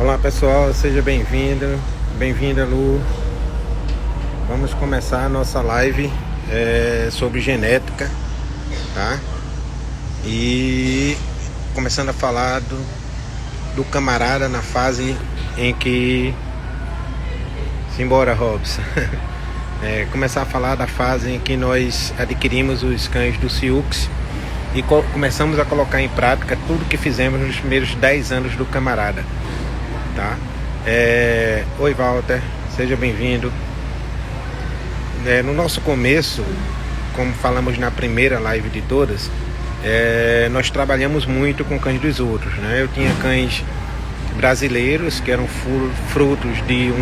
Olá pessoal, seja bem-vindo, bem-vinda Lu. Vamos começar a nossa live sobre genética, tá? E começando a falar do camarada na fase em que... Simbora, Robson. Começar a falar da fase em que nós adquirimos os cães do Siux e começamos a colocar em prática tudo que fizemos nos primeiros 10 anos do camarada, tá? Oi Walter, seja bem-vindo. No nosso começo, como falamos na primeira live de todas, nós trabalhamos muito com cães dos outros, né? Eu tinha cães brasileiros que eram frutos de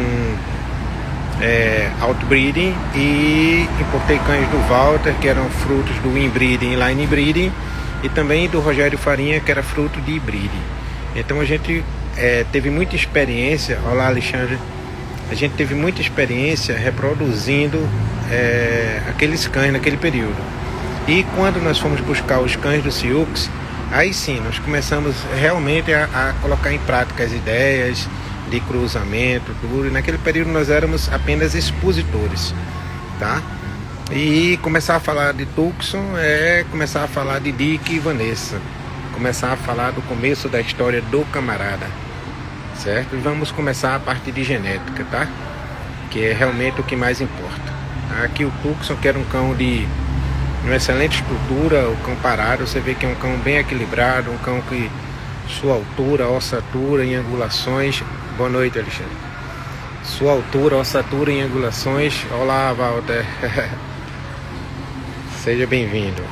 outbreeding, e importei cães do Walter que eram frutos do inbreeding e line breeding, e também do Rogério Farinha, que era fruto de breeding. Então a gente teve muita experiência. Olá, Alexandre. A gente teve muita experiência reproduzindo aqueles cães naquele período. E quando nós fomos buscar os cães do Siux, aí sim nós começamos realmente a colocar em prática as ideias de cruzamento, tudo. E naquele período nós éramos apenas expositores, tá? E começar a falar de Tucson começar a falar de Dick e Vanessa, começar a falar do começo da história do camarada, certo? E vamos começar a partir de genética, tá? Que é realmente o que mais importa. Aqui o Tucson, que era um cão de uma excelente estrutura, o cão parado, você vê que é um cão bem equilibrado, um cão que sua altura, ossatura e angulações. Boa noite, Alexandre. Sua altura, ossatura e angulações. Olá, Walter. Seja bem-vindo.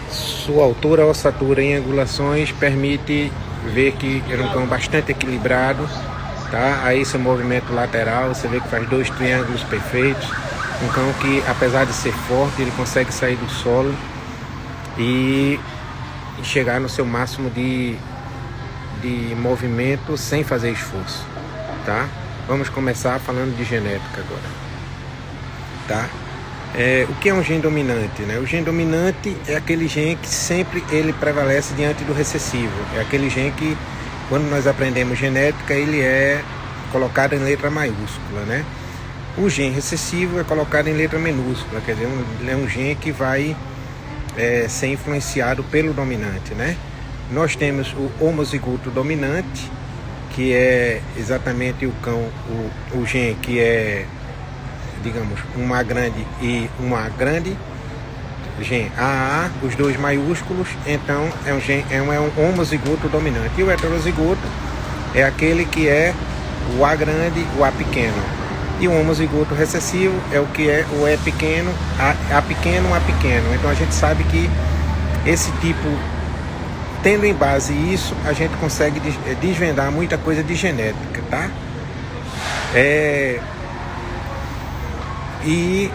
Sua altura, ossatura e angulações permite ver que era um cão bastante equilibrado, tá? Aí seu movimento lateral, você vê que faz 2 triângulos perfeitos. Um cão que, apesar de ser forte, ele consegue sair do solo e chegar no seu máximo de movimento sem fazer esforço, tá? Vamos começar falando de genética agora, tá? O que é um gene dominante, né? O gene dominante é aquele gene que sempre ele prevalece diante do recessivo. É aquele gene que, quando nós aprendemos genética, ele é colocado em letra maiúscula, né? O gene recessivo é colocado em letra minúscula, quer dizer, ele é um gene que vai ser influenciado pelo dominante, né? Nós temos o homozigoto dominante, que é exatamente o cão, o gene que é, digamos, uma grande e uma grande, gene AA, os dois maiúsculos. Então é um homozigoto dominante. E o heterozigoto é aquele que é o A grande, o A pequeno. E o homozigoto recessivo é o que é o E pequeno, A pequeno, A pequeno. Então a gente sabe que esse tipo, tendo em base isso, a gente consegue desvendar muita coisa de genética, tá? E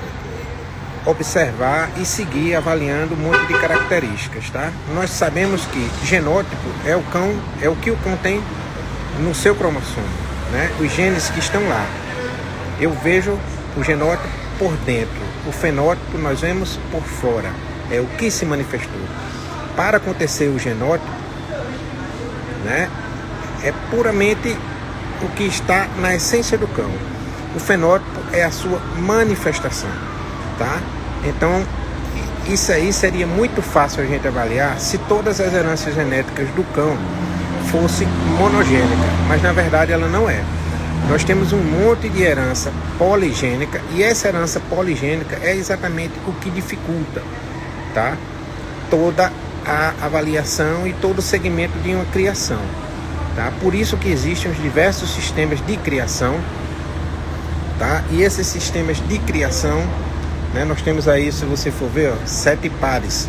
observar e seguir avaliando um monte de características, tá? Nós sabemos que genótipo é o que o cão tem no seu cromossomo, né? Os genes que estão lá. Eu vejo o genótipo por dentro, o fenótipo nós vemos por fora, é o que se manifestou. Para acontecer o genótipo, né, é puramente o que está na essência do cão. O fenótipo é a sua manifestação, tá? Então, isso aí seria muito fácil a gente avaliar se todas as heranças genéticas do cão fossem monogênicas, mas na verdade ela não é. Nós temos um monte de herança poligênica, e essa herança poligênica é exatamente o que dificulta, tá? Toda a avaliação e todo o segmento de uma criação, tá? Por isso que existem os diversos sistemas de criação, tá? E esses sistemas de criação, né, nós temos aí, se você for ver, 7 pares: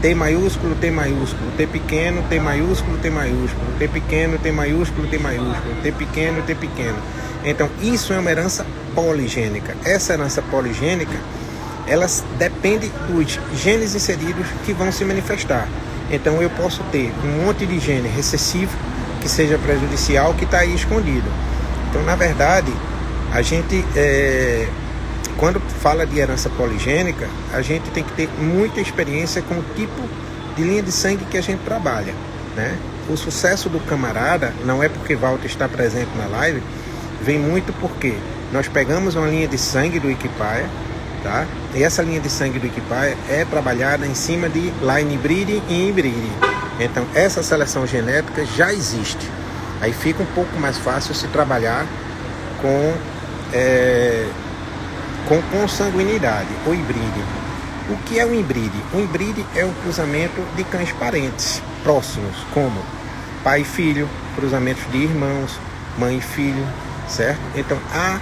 T maiúsculo, T maiúsculo, T pequeno, T maiúsculo, T maiúsculo, T pequeno, T maiúsculo, T maiúsculo, T pequeno, T pequeno. Então isso é uma herança poligênica. Essa herança poligênica, elas dependem dos genes inseridos que vão se manifestar. Então eu posso ter um monte de gene recessivo que seja prejudicial, que está aí escondido. Então, na verdade, a gente, quando fala de herança poligênica, a gente tem que ter muita experiência com o tipo de linha de sangue que a gente trabalha, né? O sucesso do camarada não é porque Walter está presente na live, vem muito porque nós pegamos uma linha de sangue do Equipaia, tá? E essa linha de sangue do Equipaia é trabalhada em cima de line breeding e inbreeding. Então essa seleção genética já existe. Aí fica um pouco mais fácil se trabalhar com consanguinidade, o inbreeding. O que é o inbreeding? O inbreeding é o cruzamento de cães parentes próximos, como pai e filho, cruzamentos de irmãos, mãe e filho, certo? Então há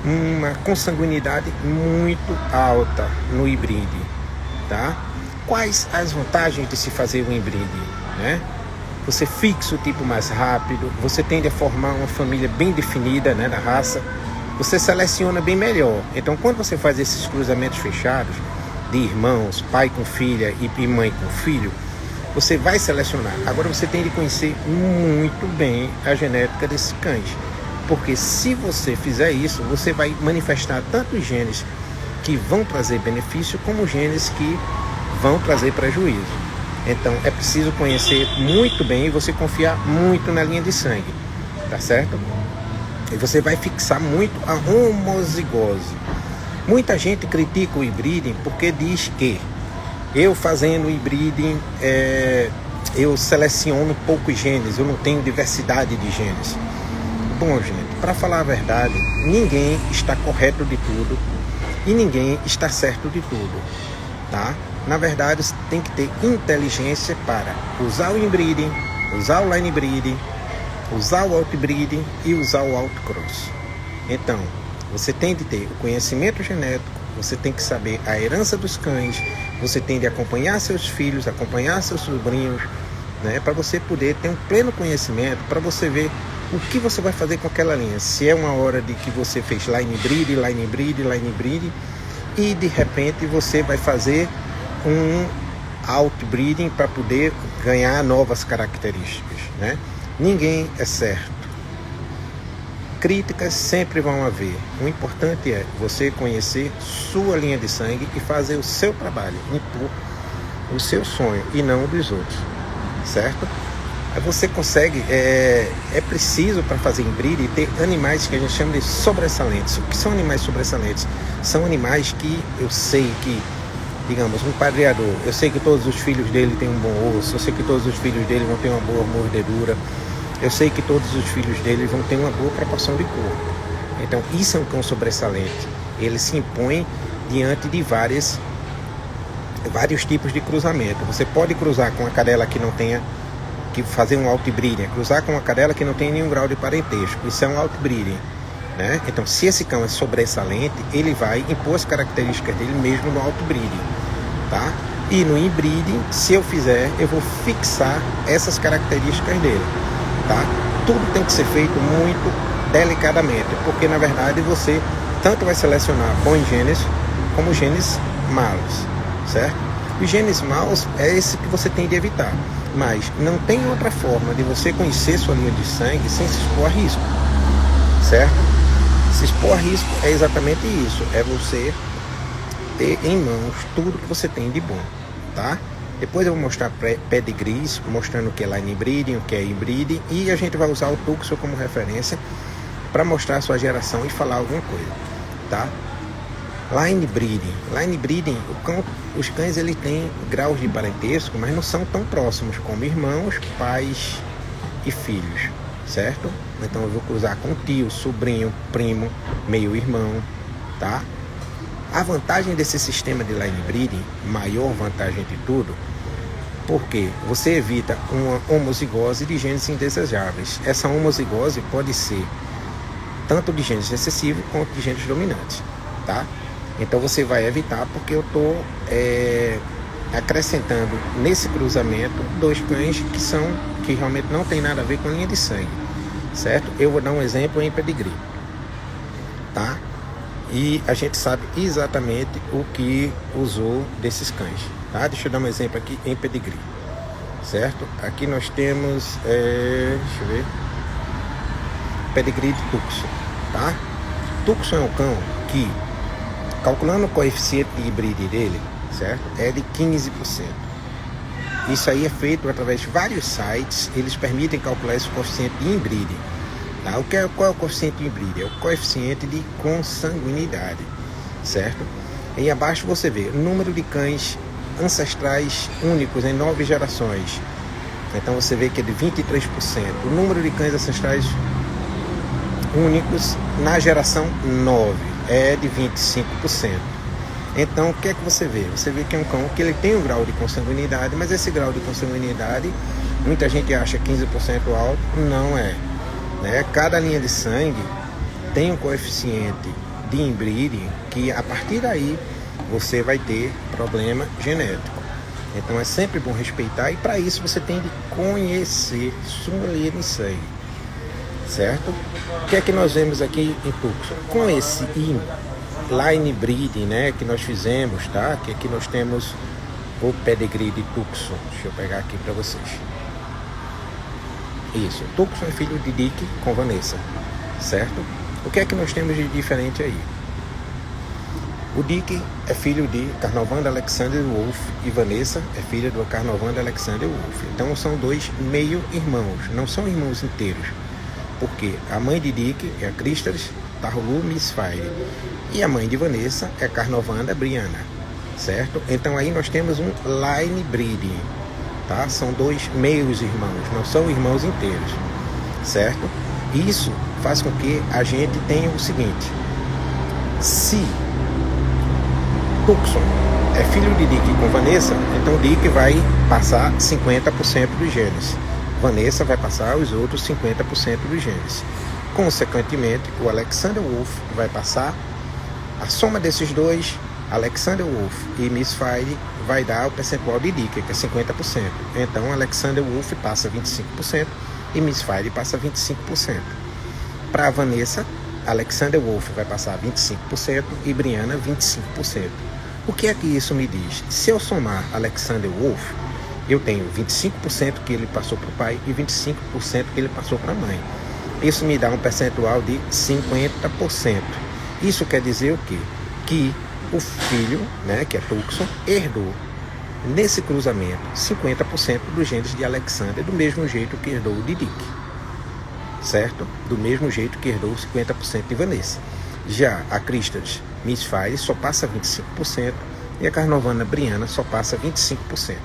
uma consanguinidade muito alta no inbreeding, tá? Quais as vantagens de se fazer o inbreeding, né? Você fixa o tipo mais rápido, você tende a formar uma família bem definida, né, da raça, você seleciona bem melhor. Então quando você faz esses cruzamentos fechados de irmãos, pai com filha e mãe com filho, você vai selecionar. Agora você tem de conhecer muito bem a genética desses cães, porque se você fizer isso, você vai manifestar tanto os genes que vão trazer benefício, como genes que vão trazer prejuízo. Então é preciso conhecer muito bem e você confiar muito na linha de sangue, tá certo? E você vai fixar muito a homozigose. Muita gente critica o inbreeding porque diz que eu fazendo inbreeding, eu seleciono poucos genes, eu não tenho diversidade de genes. Bom, gente, para falar a verdade, ninguém está correto de tudo e ninguém está certo de tudo, tá? Na verdade, você tem que ter inteligência para usar o inbreeding, usar o line breeding, usar o outbreeding e usar o outcross. Então, você tem de ter o conhecimento genético, você tem que saber a herança dos cães, você tem de acompanhar seus filhos, acompanhar seus sobrinhos, né, para você poder ter um pleno conhecimento, para você ver o que você vai fazer com aquela linha. Se é uma hora de que você fez line breeding, line breeding, line breeding, e de repente você vai fazer um outbreeding para poder ganhar novas características, né? Ninguém é certo. Críticas sempre vão haver. O importante é você conhecer sua linha de sangue e fazer o seu trabalho, impor o seu sonho e não o dos outros, certo? Aí você consegue, é preciso para fazer inbreeding ter animais que a gente chama de sobressalentes. O que são animais sobressalentes? São animais que eu sei que, digamos, um padreador, eu sei que todos os filhos dele têm um bom osso, eu sei que todos os filhos dele vão ter uma boa mordedura, eu sei que todos os filhos dele vão ter uma boa proporção de corpo. Então isso é um cão sobressalente. Ele se impõe diante de vários tipos de cruzamento. Você pode cruzar com uma cadela que não tenha, que fazer um outbreeding, cruzar com uma cadela que não tem nenhum grau de parentesco. Isso é um outbreeding, né? Então se esse cão é sobressalente, ele vai impor as características dele mesmo no outbreeding, tá? E no inbreeding, se eu fizer, eu vou fixar essas características dele, tá? Tudo tem que ser feito muito delicadamente, porque na verdade você tanto vai selecionar bons genes como genes maus, certo? Os genes maus é esse que você tem de evitar, mas não tem outra forma de você conhecer sua linha de sangue sem se expor a risco, certo? Se expor a risco é exatamente isso, é você ter em mãos tudo que você tem de bom, tá? Depois eu vou mostrar pedigrees, mostrando o que é line breeding, o que é inbreeding, e a gente vai usar o Tuxo como referência para mostrar a sua geração e falar alguma coisa, tá? Line breeding. Line breeding, os cães eles têm graus de parentesco, mas não são tão próximos como irmãos, pais e filhos, certo? Então eu vou cruzar com tio, sobrinho, primo, meio-irmão, tá? A vantagem desse sistema de line breeding, maior vantagem de tudo, porque você evita uma homozigose de genes indesejáveis. Essa homozigose pode ser tanto de genes recessivos quanto de genes dominantes, tá? Então você vai evitar, porque eu estou acrescentando nesse cruzamento dois cães que realmente não tem nada a ver com a linha de sangue, certo? Eu vou dar um exemplo em pedigree, tá? E a gente sabe exatamente o que usou desses cães, tá? Deixa eu dar um exemplo aqui em pedigree, certo? Aqui nós temos, deixa eu ver, pedigree de Tuxo, tá? Tuxo é um cão que, calculando o coeficiente de híbrido dele, certo? É de 15%. Isso aí é feito através de vários sites, eles permitem calcular esse coeficiente de inbreeding. Tá? Qual é o coeficiente de inbreeding? É o coeficiente de consanguinidade, certo? E abaixo você vê o número de cães ancestrais únicos em 9 gerações. Então você vê que é de 23%. O número de cães ancestrais únicos na geração 9 é de 25%. Então o que é que você vê? Você vê que é um cão que ele tem um grau de consanguinidade, mas esse grau de consanguinidade, muita gente acha 15% alto, não é. Né? Cada linha de sangue tem um coeficiente de inbreeding que a partir daí você vai ter problema genético. Então é sempre bom respeitar, e para isso você tem de conhecer sua linha de sangue, certo? O que é que nós vemos aqui em Tucson? Com esse line breeding, né, que nós fizemos, tá? Que aqui nós temos o pedigree de Tucson. Deixa eu pegar aqui para vocês. Isso, Tucson é filho de Dick com Vanessa, certo? O que é que nós temos de diferente aí? O Dick é filho de Carnovanda Alexander Wolf e Vanessa é filha do Carnovanda Alexander Wolf. Então são dois meio-irmãos, não são irmãos inteiros. Porque a mãe de Dick é a Crystals Tarhulu Misfire e a mãe de Vanessa é a Carnovanda Brianna, certo? Então aí nós temos um line breeding, tá? São dois meios irmãos, não são irmãos inteiros, certo? Isso faz com que a gente tenha o seguinte: se Tucson é filho de Dick com Vanessa, então Dick vai passar 50% dos genes, Vanessa vai passar os outros 50% dos genes. Consequentemente, o Alexander Wolf vai passar a soma desses dois. Alexander Wolf e Misfire vai dar o percentual de Dick, que é 50%. Então Alexander Wolf passa 25% e Misfire passa 25%. Para a Vanessa, Alexander Wolf vai passar 25% e Brianna 25%. O que é que isso me diz? Se eu somar Alexander Wolf, eu tenho 25% que ele passou para o pai e 25% que ele passou para a mãe. Isso me dá um percentual de 50%. Isso quer dizer o quê? Que o filho, né, que é Tucson, herdou nesse cruzamento 50% dos genes de Alexander, do mesmo jeito que herdou de Dick, certo? Do mesmo jeito que herdou 50% de Vanessa. Já a Crystals Misfire só passa 25% e a Carnovana Brianna só passa 25%.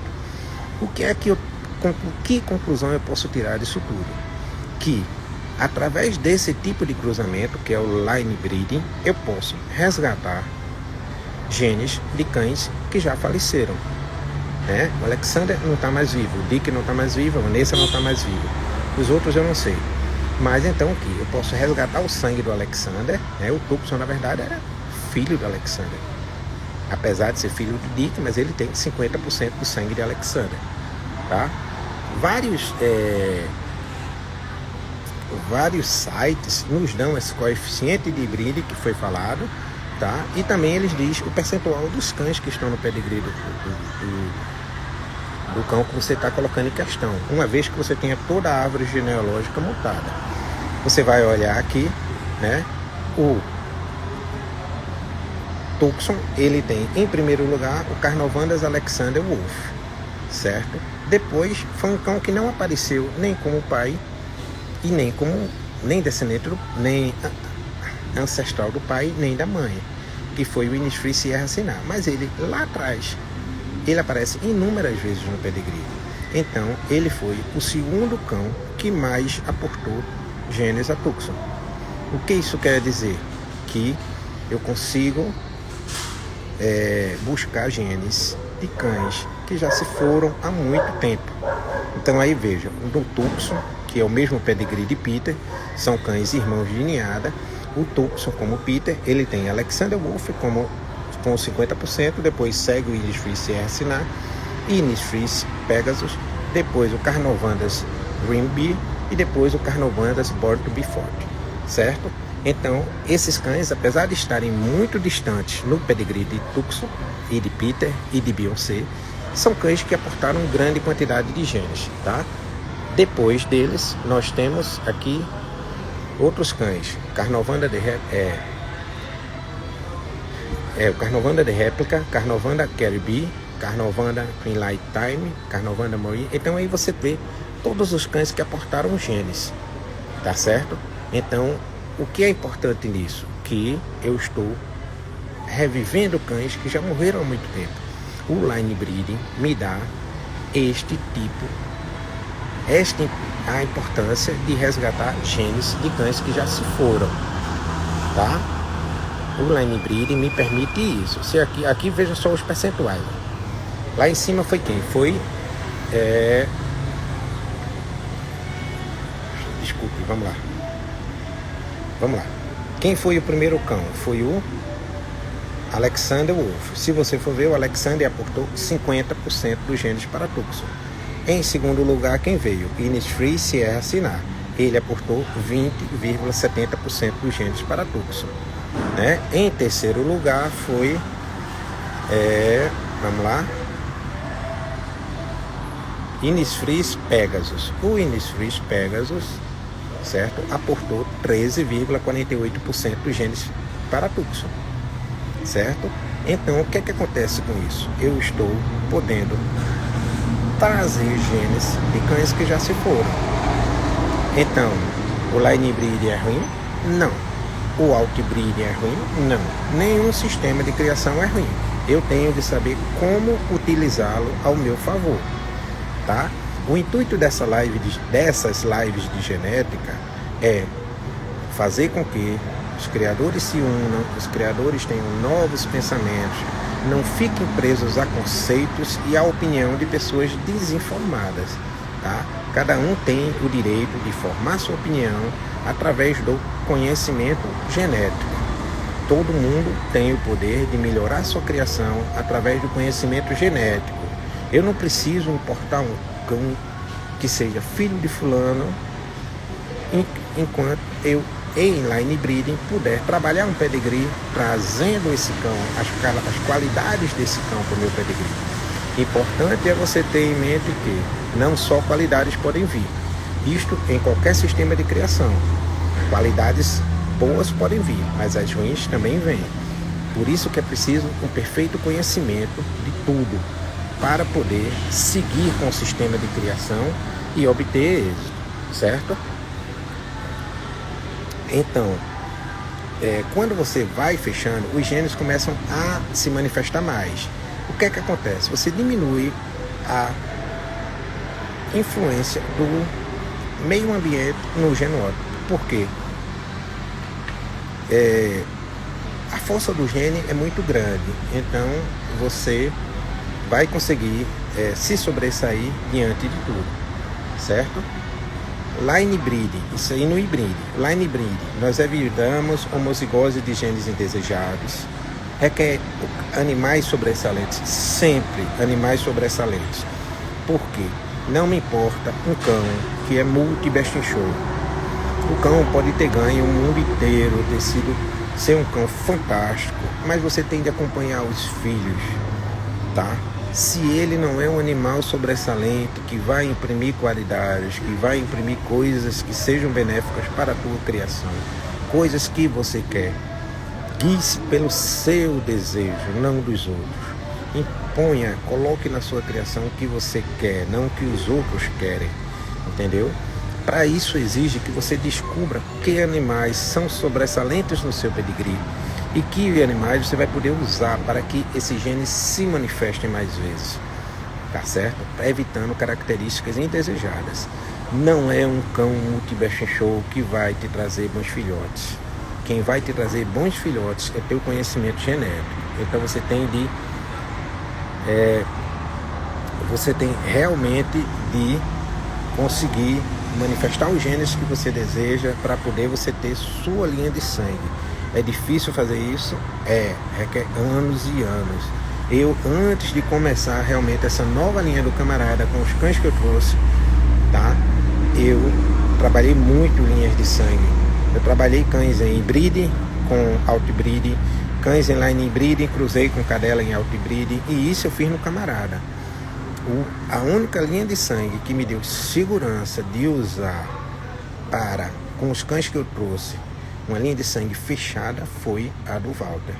Que conclusão eu posso tirar disso tudo? Que através desse tipo de cruzamento, que é o line breeding, eu posso resgatar genes de cães que já faleceram, né? O Alexander não está mais vivo, o Dick não está mais vivo, a Vanessa não está mais viva, os outros eu não sei. Mas então aqui eu posso resgatar o sangue do Alexander, né? O Tucson na verdade era filho do Alexander, apesar de ser filho do Dick, mas ele tem 50% do sangue de Alexander, tá? Vários sites nos dão esse coeficiente de breeding que foi falado, tá? E também eles dizem o percentual dos cães que estão no pedigree do cão que você está colocando em questão, uma vez que você tenha toda a árvore genealógica montada. Você vai olhar aqui, né? O Tucson, ele tem em primeiro lugar o Carnovandas Alexander Wolf, certo? Depois foi um cão que não apareceu nem como pai e nem descendente, nem ancestral do pai, nem da mãe, que foi o Winifred Sierra Sinar. Mas ele, lá atrás, ele aparece inúmeras vezes no pedigree. Então, ele foi o segundo cão que mais aportou genes a Tucson. O que isso quer dizer? Que eu consigo buscar genes de cães que já se foram há muito tempo. Então aí veja, no Tucson, que é o mesmo pedigree de Peter, são cães irmãos de ninhada. O Tucson, como o Peter, ele tem Alexander Wolf com 50%, depois segue o Winifred Sierra Sinar, Winifred Pegasus, depois o Carnovandas Green Bee e depois o Carnovandas Born to be Forte, certo? Então, esses cães, apesar de estarem muito distantes no pedigree de Tucson e de Peter e de Beyoncé, são cães que aportaram grande quantidade de genes, tá? Depois deles, nós temos aqui outros cães, Carnovanda o Carnovanda de réplica, Carnovanda Caribee Carnovana Greenlight Time, Carnovana Moí. Então aí você vê todos os cães que aportaram genes, tá certo? Então, o que é importante nisso? Que eu estou revivendo cães que já morreram há muito tempo. O line breeding me dá a importância de resgatar genes de cães que já se foram, tá? O line breeding me permite isso. Se aqui veja só os percentuais. Lá em cima foi quem? Foi desculpe, vamos lá. Quem foi o primeiro cão? Foi o Alexander Wolf. Se você for ver, o Alexander aportou 50% dos genes para Tucson. Em segundo lugar, quem veio? Innisfree Sierra Cinar. Ele aportou 20,70% dos genes para Tucson, né? Em terceiro lugar foi Innisfree Pegasus. O Innisfree Pegasus, certo, aportou 13,48% dos genes para Tucson, certo? Então, o que é que acontece com isso? Eu estou podendo trazer genes de cães que já se foram. Então, o line breeding é ruim? Não. O outbreeding é ruim? Não. Nenhum sistema de criação é ruim. Eu tenho de saber como utilizá-lo ao meu favor, tá? O intuito dessas lives de genética é fazer com que os criadores se unam, os criadores tenham novos pensamentos, não fiquem presos a conceitos e a opinião de pessoas desinformadas, tá? Cada um tem o direito de formar sua opinião através do conhecimento genético. Todo mundo tem o poder de melhorar sua criação através do conhecimento genético. Eu não preciso importar um cão que seja filho de fulano, enquanto eu, em line breeding, puder trabalhar um pedigree, trazendo esse cão, as qualidades desse cão para o meu pedigree. Importante é você ter em mente que não só qualidades podem vir, isto em qualquer sistema de criação. Qualidades boas podem vir, mas as ruins também vêm. Por isso que é preciso um perfeito conhecimento de tudo, para poder seguir com o sistema de criação e obter êxito, certo? Então, quando você vai fechando, os genes começam a se manifestar mais. O que é que acontece? Você diminui a influência do meio ambiente no genótipo. Por quê? A força do gene é muito grande, então você vai conseguir se sobressair diante de tudo, certo? Line breeding, isso aí no híbrido. Line breeding, nós evitamos homozigose de genes indesejados, requer animais sobressalentes, sempre animais sobressalentes. Por quê? Não me importa um cão que é multi-best in show. O cão pode ter ganho o mundo inteiro, ser um cão fantástico, mas você tem de acompanhar os filhos, tá? Se ele não é um animal sobressalente, que vai imprimir qualidades, que vai imprimir coisas que sejam benéficas para a tua criação, coisas que você quer, guie-se pelo seu desejo, não dos outros. Imponha, coloque na sua criação o que você quer, não o que os outros querem, entendeu? Para isso exige que você descubra que animais são sobressalentes no seu pedigree e que animais você vai poder usar para que esses genes se manifestem mais vezes, tá certo? Evitando características indesejadas. Não é um cão multi-best in show que vai te trazer bons filhotes. Quem vai te trazer bons filhotes é teu conhecimento genético. Então você tem realmente de conseguir manifestar os genes que você deseja para poder você ter sua linha de sangue. É difícil fazer isso? Requer anos e anos. Eu, antes de começar realmente essa nova linha do camarada com os cães que eu trouxe, tá? Eu trabalhei muito linhas de sangue. Eu trabalhei cães em breeding com outbreeding, cães em line breeding, cruzei com cadela em outbreeding, e isso eu fiz no camarada. A única linha de sangue que me deu segurança de usar com os cães que eu trouxe, uma linha de sangue fechada, foi a do Walter.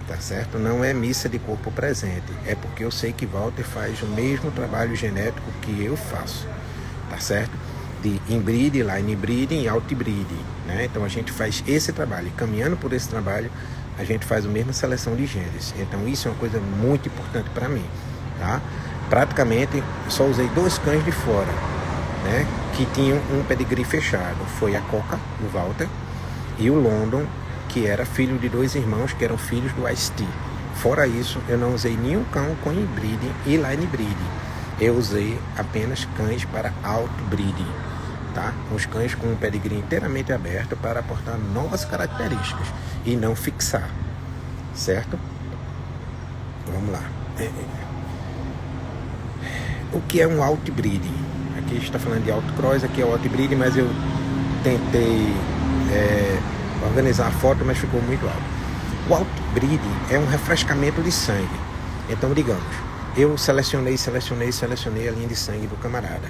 tá certo? Não é missa de corpo presente, é porque eu sei que Walter faz o mesmo trabalho genético que eu faço, tá certo? De inbreeding, line breeding e outbreeding, né? Então a gente faz esse trabalho, e caminhando por esse trabalho, a gente faz a mesma seleção de genes. Então isso é uma coisa muito importante para mim, tá? Praticamente só usei 2 cães de fora, né? Que tinham um pedigree fechado. Foi a Coca, o Walter, e o London, que era filho de 2 irmãos que eram filhos do Ice-T. Fora isso, eu não usei nenhum cão com inbreeding e line breeding. Eu usei apenas cães para outbreeding, tá? Os cães com um pedigree inteiramente aberto para aportar novas características e não fixar, certo? Vamos lá. O que é um outbreeding? Aqui está falando de outcross, aqui é o outbreeding, mas eu tentei organizar a foto, mas ficou muito alto. O outbreeding é um refrescamento de sangue. Então, digamos, eu selecionei a linha de sangue do camarada.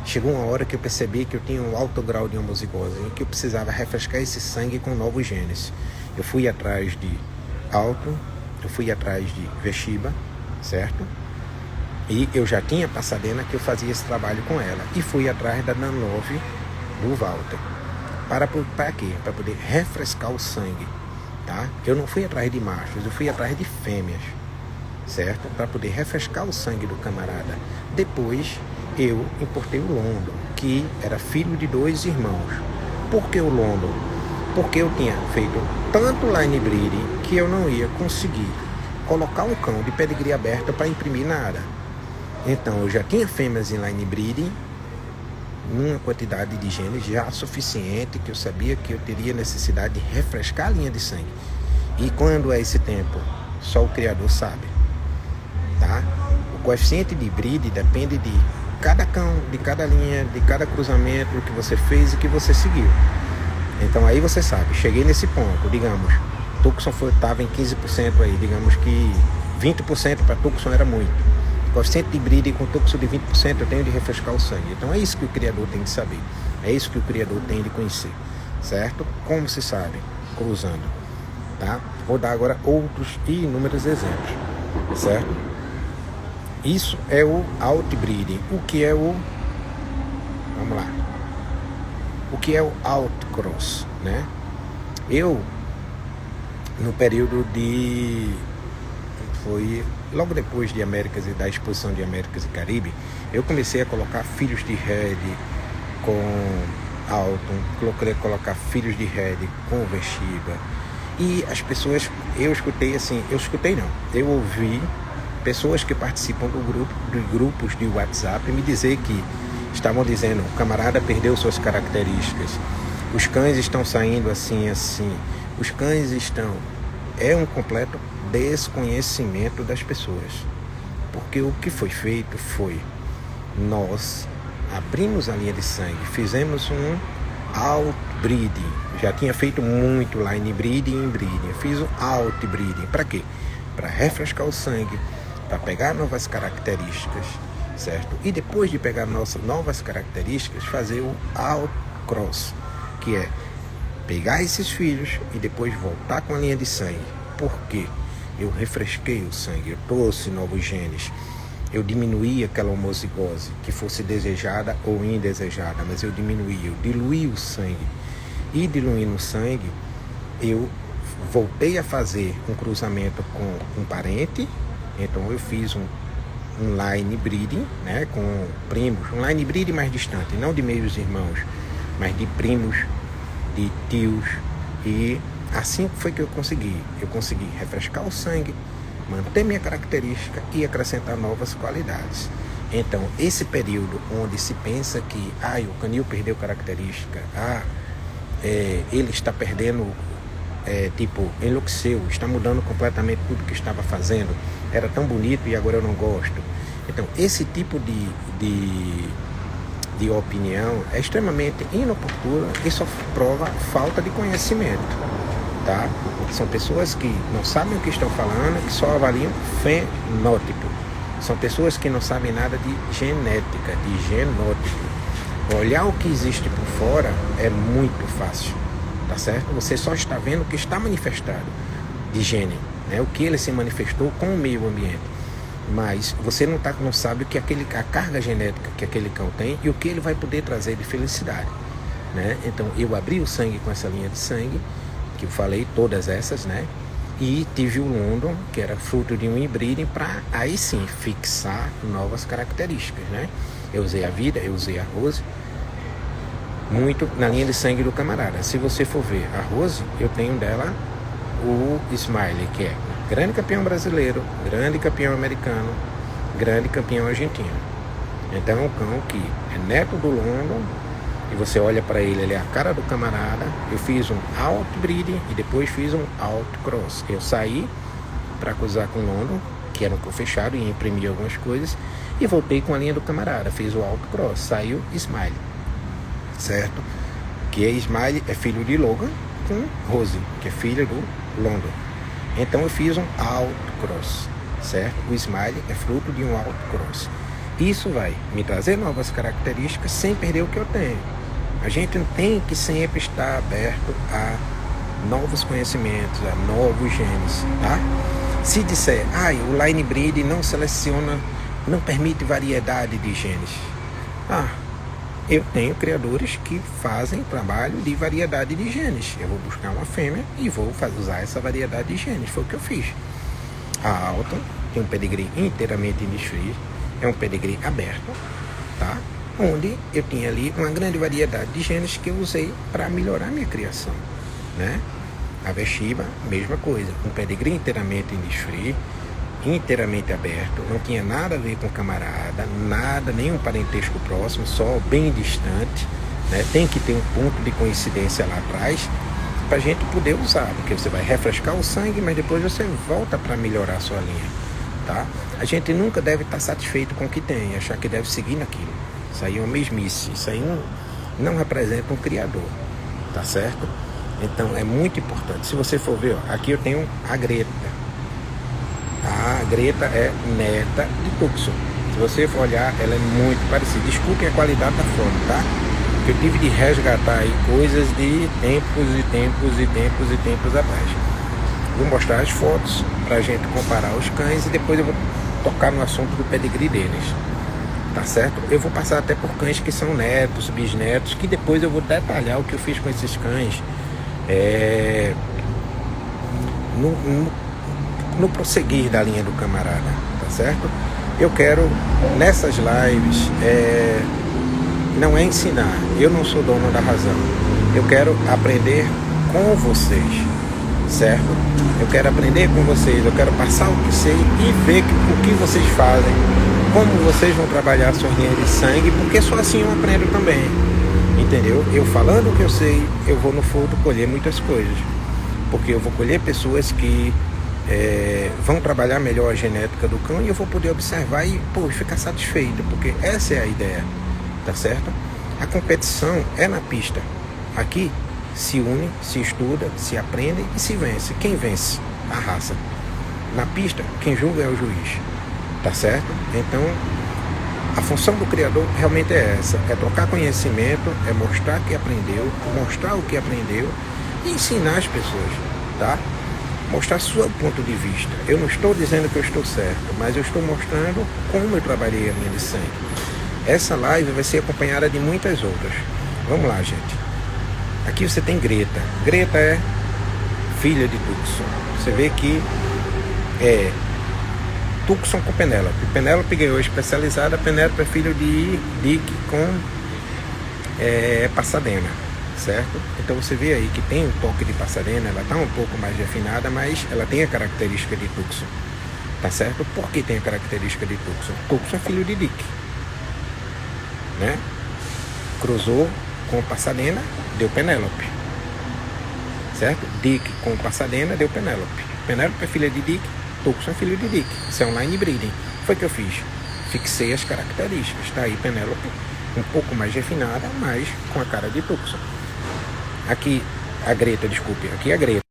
Chegou uma hora que eu percebi que eu tinha um alto grau de homozigose e que eu precisava refrescar esse sangue com novos genes. Eu fui atrás de Alto, eu fui atrás de Veshiba, certo? E eu já tinha Pasadena que eu fazia esse trabalho com ela. E fui atrás da Danlove do Walter. Para quê? Para poder refrescar o sangue, tá? Eu não fui atrás de machos, eu fui atrás de fêmeas, certo? Para poder refrescar o sangue do camarada. Depois eu importei o London, que era filho de 2 irmãos. Por que o London? Porque eu tinha feito tanto line breeding que eu não ia conseguir colocar um cão de pedigree aberto para imprimir nada. Então eu já tinha fêmeas em line breeding, numa quantidade de genes já suficiente, que eu sabia que eu teria necessidade de refrescar a linha de sangue. E quando é esse tempo? Só o criador sabe, tá? O coeficiente de breed depende de cada cão, de cada linha, de cada cruzamento que você fez e que você seguiu. Então aí você sabe, cheguei nesse ponto, digamos, Tucson estava em 15% aí, digamos que 20% para Tucson era muito. Coeficiente de breeding com Tucson de 20% eu tenho de refrescar o sangue. Então é isso que o criador tem de saber, é isso que o criador tem de conhecer, certo? Como se sabe? Cruzando, tá? Vou dar agora outros e inúmeros exemplos, certo? Isso é o outbreeding. O que é o... Vamos lá. O que é o outcross, né? Eu, no período de... Foi logo depois de Américas e da exposição de Américas e Caribe, eu comecei a colocar filhos de Red com Alton, comecei a colocar filhos de Red com Veshiba. E as pessoas, eu ouvi pessoas que participam dos grupos de WhatsApp me dizer que estavam dizendo, o camarada perdeu suas características, os cães estão saindo assim, os cães estão... É um completo desconhecimento das pessoas, porque o que foi feito foi, nós abrimos a linha de sangue, fizemos um outbreeding, já tinha feito muito line breeding e inbreeding, fiz um outbreeding, para quê? Para refrescar o sangue, para pegar novas características, certo? E depois de pegar nossas novas características, fazer o outcross, que é pegar esses filhos e depois voltar com a linha de sangue. Por quê? Eu refresquei o sangue, eu trouxe novos genes, eu diminuí aquela homozigose, que fosse desejada ou indesejada, mas eu diluí o sangue. E diluindo o sangue, eu voltei a fazer um cruzamento com um parente. Então eu fiz um line breeding, né, com primos, um line breeding mais distante, não de meios irmãos, mas de primos, de tios. E assim foi que eu consegui refrescar o sangue, manter minha característica e acrescentar novas qualidades. Então esse período onde se pensa que o canil perdeu característica, ele está perdendo, enlouqueceu, está mudando completamente tudo que estava fazendo, era tão bonito e agora eu não gosto. Então esse tipo de opinião é extremamente inoportuna e só prova falta de conhecimento, tá? São pessoas que não sabem o que estão falando e só avaliam fenótipo. São pessoas que não sabem nada de genética, de genótipo. Olhar o que existe por fora é muito fácil, tá certo? Você só está vendo o que está manifestado de gene. né? O que ele se manifestou com o meio ambiente. Mas você não sabe o que a carga genética que aquele cão tem e o que ele vai poder trazer de felicidade, né? Então eu abri o sangue com essa linha de sangue, que eu falei, todas essas, né? E tive o London, que era fruto de um inbreeding, para aí sim fixar novas características, né? Eu usei a Vida, eu usei a Rose, muito na linha de sangue do camarada. Se você for ver a Rose, eu tenho dela o Smiley, que é grande campeão brasileiro, grande campeão americano, grande campeão argentino. Então é um cão que é neto do London, e você olha para ele, ele é a cara do camarada. Eu fiz um outbreeding e depois fiz um outcross. Eu saí para cruzar com o London, que era um cão fechado, e imprimir algumas coisas, e voltei com a linha do camarada, fiz o outcross, saiu Smiley, certo? Que é Smiley, é filho de Logan com Rose, que é filha do London. Então eu fiz um outcross, certo? O Smiley é fruto de um outcross. Isso vai me trazer novas características sem perder o que eu tenho. A gente tem que sempre estar aberto a novos conhecimentos, a novos genes, tá? Se disser, o line breed não seleciona, não permite variedade de genes. Eu tenho criadores que fazem trabalho de variedade de genes. Eu vou buscar uma fêmea e vou usar essa variedade de genes. Foi o que eu fiz. A Alton tem um pedigree inteiramente indisfree, é um pedigree aberto, tá? Onde eu tinha ali uma grande variedade de genes que eu usei para melhorar minha criação, né? A Veshiba, mesma coisa, um pedigree inteiramente indisfree, inteiramente aberto, não tinha nada a ver com camarada, nada, nenhum parentesco próximo, só bem distante, né? Tem que ter um ponto de coincidência lá atrás para a gente poder usar, porque você vai refrescar o sangue, mas depois você volta para melhorar a sua linha, tá? A gente nunca deve estar satisfeito com o que tem, achar que deve seguir naquilo. Isso aí é uma mesmice, isso aí não representa um criador, tá certo? Então é muito importante. Se você for ver, ó, aqui eu tenho a Greta. A Greta é neta de Tucson. Se você for olhar, ela é muito parecida. Desculpem a qualidade da foto, tá? Eu tive de resgatar aí coisas de tempos atrás. Vou mostrar as fotos pra gente comparar os cães e depois eu vou tocar no assunto do pedigree deles, tá certo? Eu vou passar até por cães que são netos, bisnetos, que depois eu vou detalhar o que eu fiz com esses cães no prosseguir da linha do camarada, tá certo? Eu quero, nessas lives, não é ensinar, eu não sou dono da razão, eu quero aprender com vocês, certo? Eu quero aprender com vocês, eu quero passar o que sei e ver o que vocês fazem, como vocês vão trabalhar suas linhas de sangue, porque só assim eu aprendo também, entendeu? Eu falando o que eu sei, eu vou no fundo colher muitas coisas, porque eu vou colher pessoas que vão trabalhar melhor a genética do cão e eu vou poder observar e ficar satisfeito, porque essa é a ideia, tá certo? A competição é na pista. Aqui se une, se estuda, se aprende e se vence. Quem vence? A raça. Na pista, quem julga é o juiz, tá certo? Então, a função do criador realmente é essa, é trocar conhecimento, é mostrar que aprendeu, mostrar o que aprendeu e ensinar as pessoas, tá? Mostrar seu ponto de vista. Eu não estou dizendo que eu estou certo, mas eu estou mostrando como eu trabalhei a linha de sangue. Essa live vai ser acompanhada de muitas outras. Vamos lá, gente. Aqui você tem Greta. Greta é filha de Tucson. Você vê que é Tucson com Penélope. Penélope ganhou especializada. Penélope é filho de Dick com Pasadena, certo? Então você vê aí que tem um toque de Pasadena. Ela está um pouco mais refinada, mas ela tem a característica de Tucson, tá certo? Por que tem a característica de Tucson? Tucson é filho de Dick, né? Cruzou com Pasadena, deu Penélope, certo? Dick com Pasadena deu Penélope. Penélope é filha de Dick, Tucson é filho de Dick. Isso é um line breeding. Foi o que eu fiz. Fixei as características. Tá aí Penélope, um pouco mais refinada, mas com a cara de Tucson. Aqui a Greta, desculpe, aqui a Greta.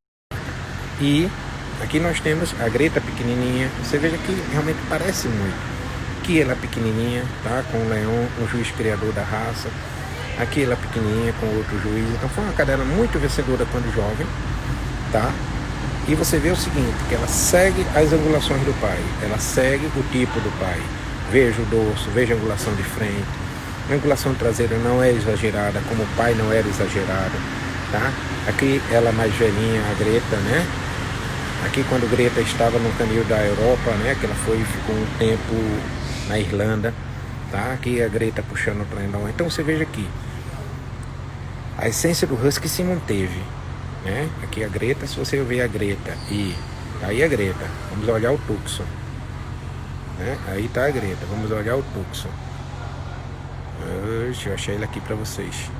E aqui nós temos a Greta pequenininha. Você veja que realmente parece muito. Aqui ela pequenininha, tá? Com o Leon, um juiz criador da raça. Aqui ela pequenininha com outro juiz. Então foi uma cadela muito vencedora quando jovem, tá? E você vê o seguinte, que ela segue as angulações do pai, ela segue o tipo do pai. Veja o dorso, veja a angulação de frente. A angulação traseira não é exagerada, como o pai não era exagerado, tá? Aqui ela mais velhinha, a Greta, né? Aqui quando Greta estava no canil da Europa, né? Que ela ficou um tempo na Irlanda, tá? Aqui a Greta puxando o trendão. Então você veja aqui, a essência do Husky se manteve, né? Aqui a Greta, se você ver a Greta e aí a Greta, vamos olhar o Tucson, né? Aí tá a Greta, vamos olhar o Tucson. Eu achei ele aqui pra vocês.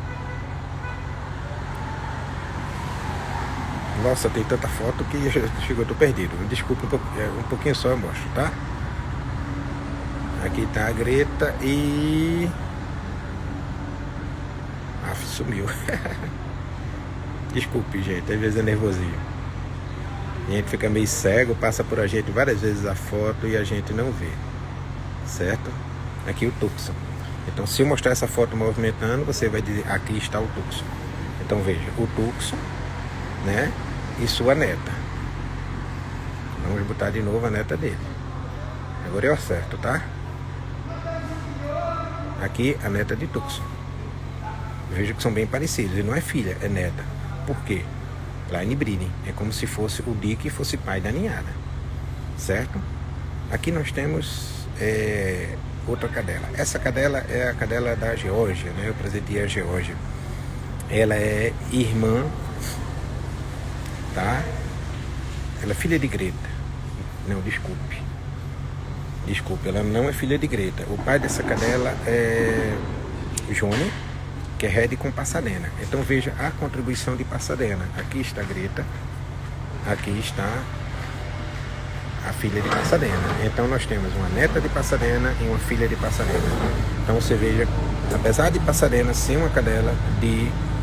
Nossa, tem tanta foto que eu tô perdido. Desculpa, um pouquinho só eu mostro, tá? Aqui tá a Greta e... sumiu. Desculpe, gente, às vezes é nervosinho. A gente fica meio cego, passa por a gente várias vezes a foto e a gente não vê, certo? Aqui o Tucson. Então, se eu mostrar essa foto movimentando, você vai dizer, aqui está o Tucson. Então, veja, o Tucson, né? E sua neta. Vamos botar de novo a neta dele. Agora eu acerto, tá? Aqui a neta de Tucson. Veja que são bem parecidos. E não é filha, é neta. Por quê? Line breeding. É como se fosse o Dick fosse pai da ninhada. Certo? Aqui nós temos outra cadela. Essa cadela é a cadela da Geórgia, né? Eu presenteei a Geórgia. Ela é irmã, tá? Ela é filha de Greta. Não, desculpe. Desculpe, ela não é filha de Greta. O pai dessa cadela é Johnny, que é Red com Pasadena. Então veja a contribuição de Pasadena. Aqui está a Greta, aqui está a filha de Pasadena. Então nós temos uma neta de Pasadena e uma filha de Pasadena. Então você veja, apesar de Pasadena ser uma cadela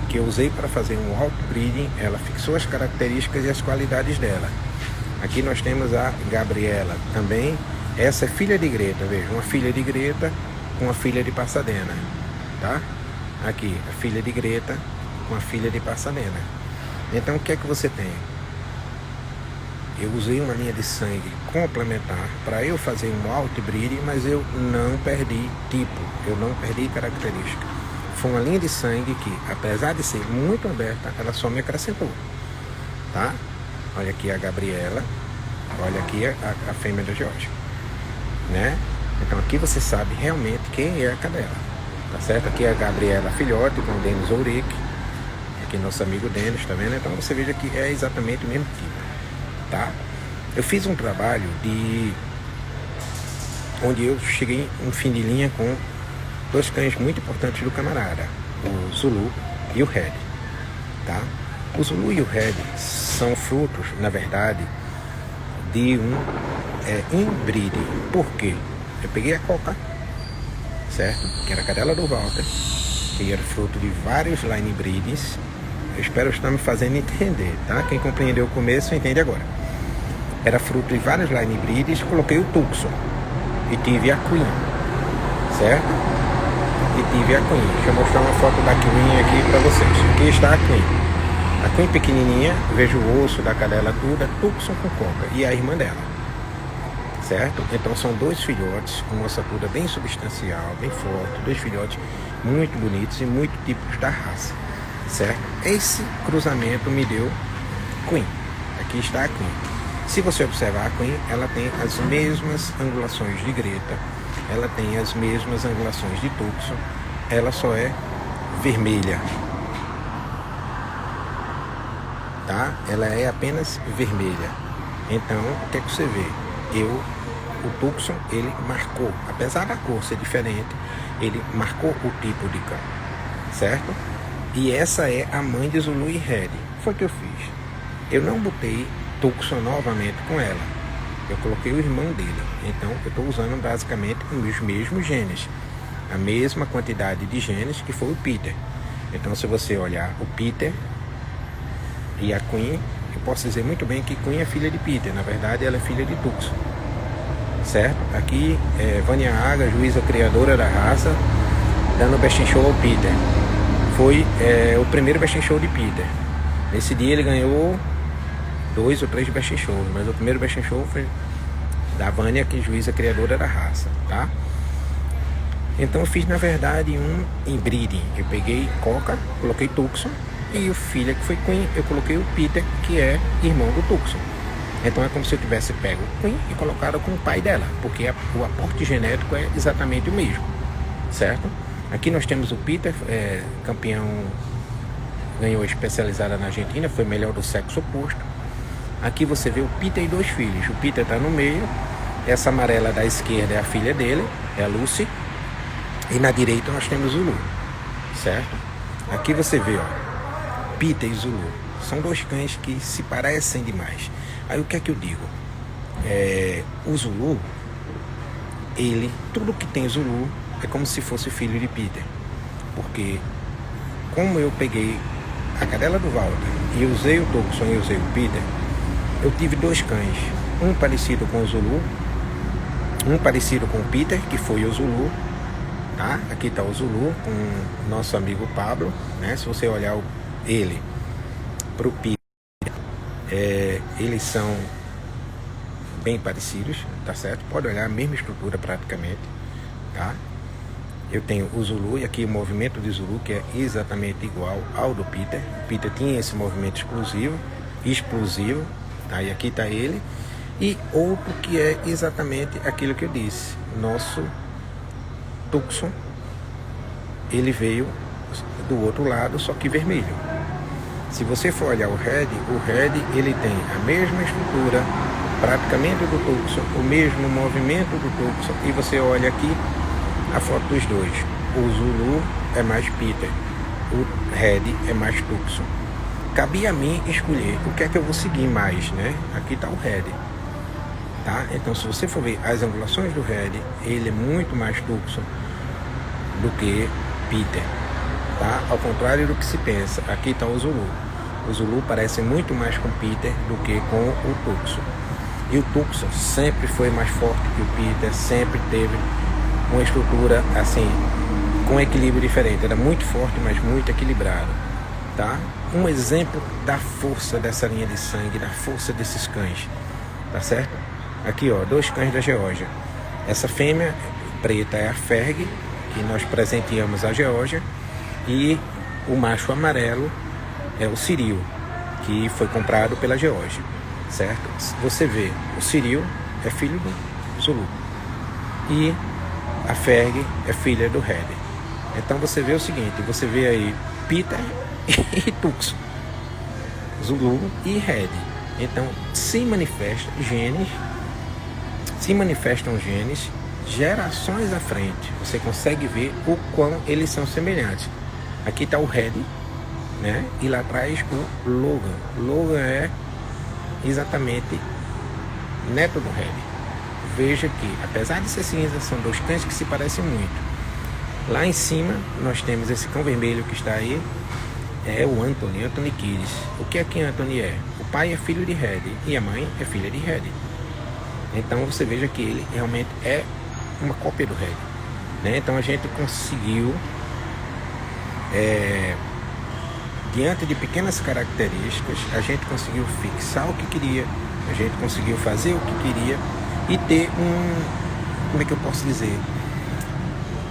que eu usei para fazer um outbreeding, ela fixou as características e as qualidades dela. Aqui nós temos a Gabriela, também essa é filha de Greta, veja, uma filha de Greta com uma filha de Pasadena, tá? Aqui, a filha de Greta com a filha de Pasadena. Então o que é que você tem? Eu usei uma linha de sangue complementar para eu fazer um outbreeding, mas eu não perdi tipo, eu não perdi característica. Foi uma linha de sangue que, apesar de ser muito aberta, ela só me acrescentou, tá? Olha aqui a Gabriela, olha aqui a fêmea da Geórgia, né? Então aqui você sabe realmente quem é a cadela, tá certo? Aqui é a Gabriela filhote com o Denis Ourique, aqui nosso amigo Denis, tá vendo? Então você veja que é exatamente o mesmo tipo, tá? Eu fiz um trabalho onde eu cheguei um fim de linha com dois cães muito importantes do camarada, o Zulu e o Red, tá? O Zulu e o Red são frutos, na verdade, de um inbreeding. Por quê? Eu peguei a Coca, certo? Que era a cadela do Walter, que era fruto de vários line breedings. Eu espero estar me fazendo entender, tá? Quem compreendeu o começo entende agora. Era fruto de vários line breedings, coloquei o Tucson e tive a Queen, certo? E tive a Queen. Deixa eu mostrar uma foto da Queen aqui para vocês. Aqui está a Queen. A Queen pequenininha, vejo o osso da cadela toda, Tucson com Coca e a irmã dela, certo? Então são dois filhotes com uma ossatura bem substancial, bem forte, dois filhotes muito bonitos e muito típicos da raça, certo? Esse cruzamento me deu Queen. Aqui está a Queen. Se você observar a Queen, ela tem as mesmas angulações de Greta, ela tem as mesmas angulações de Tucson, ela só é vermelha, tá? Ela é apenas vermelha. Então, o que é que você vê? O Tucson, ele marcou, apesar da cor ser diferente, ele marcou o tipo de cão, certo? E essa é a mãe de Zulu e Red. Foi o que eu fiz. Eu não botei Tucson novamente com ela. Eu coloquei o irmão dele. Então, eu estou usando basicamente os mesmos genes. A mesma quantidade de genes que foi o Peter. Então, se você olhar o Peter e a Queen, eu posso dizer muito bem que Queen é filha de Peter. Na verdade, ela é filha de Tucson, certo? Aqui é Vânia Aga, juíza criadora da raça, dando o best in show ao Peter. Foi o primeiro best in show de Peter. Nesse dia ele ganhou 2 ou 3 Best in Show, mas o primeiro Best in Show foi da Vânia, que juíza criadora da raça, tá? Então eu fiz, na verdade, um inbreeding. Eu peguei Coca, coloquei Tucson, e o filho que foi Queen, eu coloquei o Peter, que é irmão do Tucson. Então é como se eu tivesse pego o Queen e colocado com o pai dela, porque o aporte genético é exatamente o mesmo, certo? Aqui nós temos o Peter, campeão, ganhou especializada na Argentina, foi melhor do sexo oposto. Aqui você vê o Peter e 2 filhos. O Peter está no meio. Essa amarela da esquerda é a filha dele, é a Lucy. E na direita nós temos o Zulu, certo? Aqui você vê, ó, Peter e Zulu. São 2 cães que se parecem demais. Aí o que é que eu digo? O Zulu, tudo que tem Zulu é como se fosse filho de Peter. Porque como eu peguei a cadela do Walter e usei o Tucson e usei o Peter, eu tive 2 cães, um parecido com o Zulu, um parecido com o Peter, que foi o Zulu, tá? Aqui está o Zulu com o nosso amigo Pablo, né? Se você olhar ele para o Peter, eles são bem parecidos, tá certo? Pode olhar a mesma estrutura praticamente, tá? Eu tenho o Zulu e aqui o movimento de Zulu, que é exatamente igual ao do Peter. O Peter tinha esse movimento explosivo. Aí aqui está ele. E outro que é exatamente aquilo que eu disse. Nosso Tucson, ele veio do outro lado, só que vermelho. Se você for olhar o Red, ele tem a mesma estrutura, praticamente do Tucson, o mesmo movimento do Tucson. E você olha aqui a foto dos 2. O Zulu é mais Peter, o Red é mais Tucson. Cabia a mim escolher o que é que eu vou seguir mais, né? Aqui está o Red, tá? Então, se você for ver as angulações do Red, ele é muito mais Tucson do que Peter, tá? Ao contrário do que se pensa, aqui está o Zulu. O Zulu parece muito mais com Peter do que com o Tucson. E o Tucson sempre foi mais forte que o Peter, sempre teve uma estrutura assim, com equilíbrio diferente. Era muito forte, mas muito equilibrado, tá? Um exemplo da força dessa linha de sangue, da força desses cães, tá certo? Aqui, ó, 2 cães da Geórgia. Essa fêmea preta é a Ferg, que nós presenteamos a Geórgia, e o macho amarelo é o Cyril, que foi comprado pela Geórgia, certo? Você vê, o Cyril é filho do Zulu e a Ferg é filha do Red. Então você vê o seguinte, você vê aí Peter e Tucson, Zulu e Red. Então se manifestam genes gerações à frente. Você consegue ver o quão eles são semelhantes. Aqui está o Red, né? E lá atrás o Logan. Logan é exatamente neto do Red. Veja que, apesar de ser cinza, são 2 cães que se parecem muito. Lá em cima nós temos esse cão vermelho que está aí, é o Anthony Kiddis. O que Anthony é? O pai é filho de Red e a mãe é filha de Red. Então você veja que ele realmente é uma cópia do Red, né? Então a gente conseguiu, diante de pequenas características, a gente conseguiu fixar o que queria, a gente conseguiu fazer o que queria e ter como é que eu posso dizer?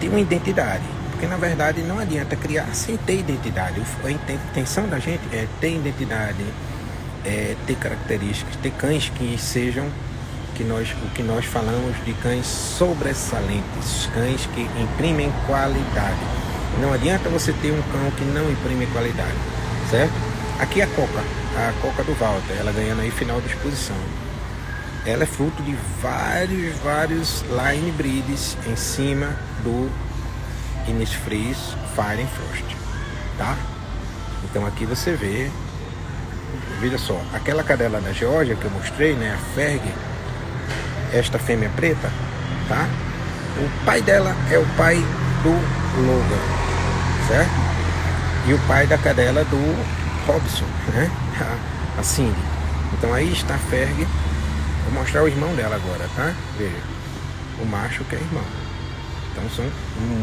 Ter uma identidade. Porque na verdade não adianta criar sem ter identidade. A intenção da gente é ter identidade, ter características, ter cães que sejam o que nós falamos de cães sobressalentes, cães que imprimem qualidade. Não adianta você ter um cão que não imprime qualidade, certo? Aqui a Coca do Walter, ela ganhando aí final de exposição. Ela é fruto de vários line breeds em cima do Innisfree Fire and Frost, tá? Então aqui você vê, veja só, aquela cadela da Geórgia que eu mostrei, né, a Ferg, esta fêmea preta, tá? O pai dela é o pai do Logan, certo? E o pai da cadela do Robson, né? A Cindy. Então aí está a Ferg. Vou mostrar o irmão dela agora, tá? Veja, o macho que é irmão. Então são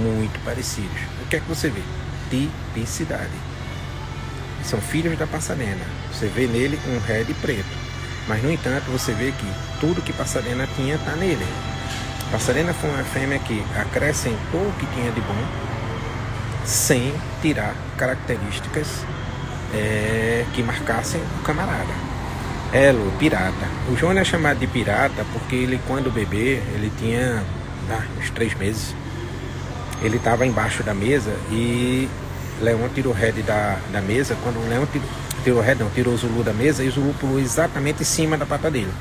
muito parecidos. O que é que você vê? Tipicidade. São filhos da Pasadena. Você vê nele um Red preto. Mas, no entanto, você vê que tudo que Pasadena tinha está nele. Pasadena foi uma fêmea que acrescentou o que tinha de bom, sem tirar características que marcassem o camarada. Elo, pirata. O Johnny é chamado de pirata porque ele, quando bebê, ele tinha uns 3 meses. Ele estava embaixo da mesa e Leon tirou o head da mesa. Quando o Leon tirou o Zulu da mesa, e o Zulu pulou exatamente em cima da pata dele.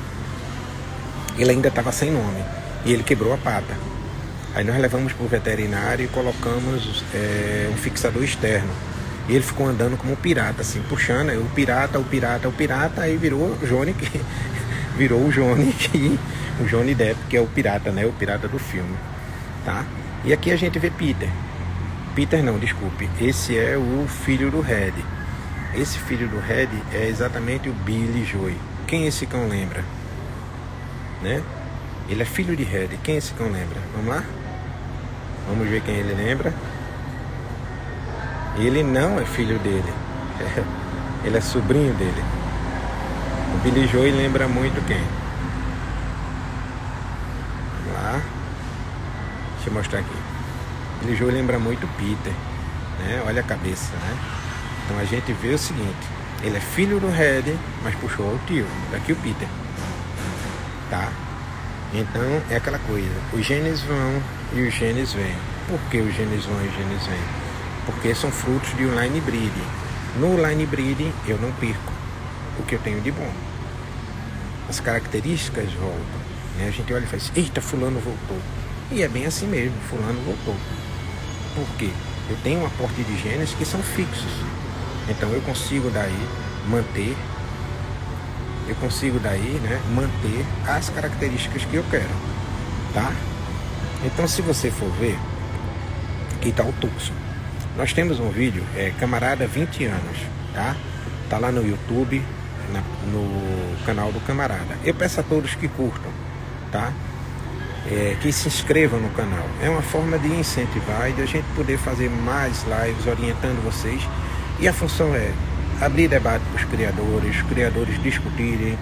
Ele ainda estava sem nome e ele quebrou a pata. Aí nós levamos para o veterinário e colocamos um fixador externo. E ele ficou andando como um pirata, assim, puxando, o pirata, aí virou o Johnny, o Johnny Depp, que é o pirata, né? O pirata do filme, tá? E aqui a gente vê Peter. Peter não, desculpe. Esse é o filho do Red. Esse filho do Red é exatamente o Billy Joy. Quem esse cão lembra? Né? Ele é filho de Red. Quem esse cão lembra? Vamos lá? Vamos ver quem ele lembra. Ele não é filho dele. Ele é sobrinho dele. O Billy Joy lembra muito quem? Vamos lá. Deixa eu mostrar aqui. O Billy Joy lembra muito Peter, né? Olha a cabeça, né? Então a gente vê o seguinte: ele é filho do Red, mas puxou o tio. Daqui o Peter, tá? Então é aquela coisa: os genes vão e os genes vêm. Por que os genes vão e os genes vêm? Porque são frutos de um line breeding. No line breeding eu não perco o que eu tenho de bom. As características voltam, né? A gente olha e faz: eita, fulano voltou. E é bem assim mesmo, fulano voltou. Por quê? Eu tenho um aporte de genes que são fixos. Então eu consigo daí manter as características que eu quero, tá? Então, se você for ver, aqui tá o Tucson. Nós temos um vídeo, Camarada 20 anos, tá? Tá lá no YouTube, no canal do Camarada. Eu peço a todos que curtam, tá? Que se inscrevam no canal. É uma forma de incentivar e de a gente poder fazer mais lives orientando vocês. E a função é abrir debate para os criadores discutirem,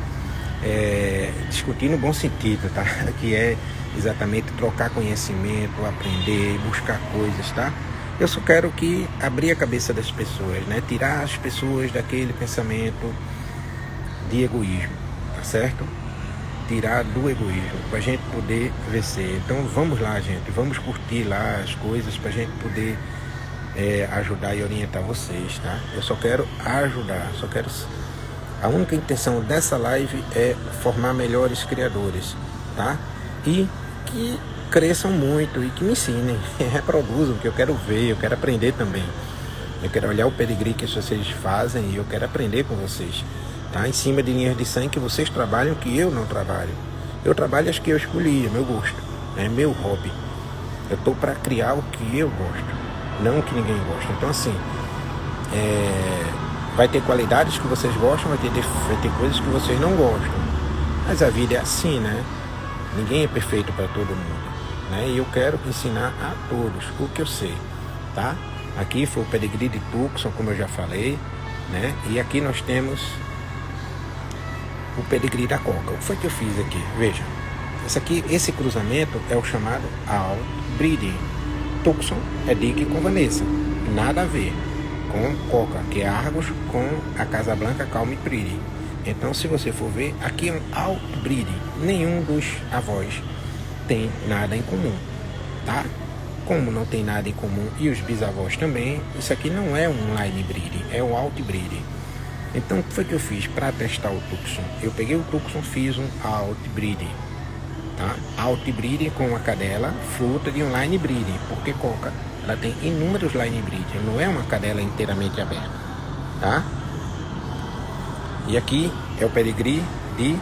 discutir no bom sentido, tá? Que é exatamente trocar conhecimento, aprender, buscar coisas, tá? Eu só quero que abrir a cabeça das pessoas, né? Tirar as pessoas daquele pensamento de egoísmo, tá certo? Tirar do egoísmo, para a gente poder vencer. Então vamos lá, gente, vamos curtir lá as coisas para a gente poder ajudar e orientar vocês, tá? Eu só quero ajudar, a única intenção dessa live é formar melhores criadores, tá? E que cresçam muito e que me ensinem, reproduzam, que eu quero ver, eu quero aprender também. Eu quero olhar o pedigree que vocês fazem e eu quero aprender com vocês, tá? Em cima de linhas de sangue que vocês trabalham, que eu não trabalho. Eu trabalho as que eu escolhi, é meu gosto, é meu hobby. Eu tô para criar o que eu gosto, não o que ninguém gosta. Então assim, vai ter qualidades que vocês gostam, vai ter coisas que vocês não gostam. Mas a vida é assim, né? Ninguém é perfeito para todo mundo, né? E eu quero ensinar a todos o que eu sei, tá? Aqui foi o pedigree de Tucson, como eu já falei, né? E aqui nós temos o pedigree da Coca. O que foi que eu fiz aqui? Veja, esse cruzamento é o chamado outbreeding. Tucson é Dick com Vanessa, nada a ver com Coca, que é Argos com a Casablanca Calm Pretty. Então, se você for ver, aqui é um outbreeding. Nenhum dos avós tem nada em comum, tá? Como não tem nada em comum e os bisavós também, isso aqui não é um line breeding, é um outbreeding. Então, o que foi que eu fiz para testar o Tucson? Eu peguei o Tucson, fiz um outbreeding, tá? Outbreeding com uma cadela fruta de um line breeding, porque Coca, ela tem inúmeros line breeding, não é uma cadela inteiramente aberta, tá? E aqui é o pedigree de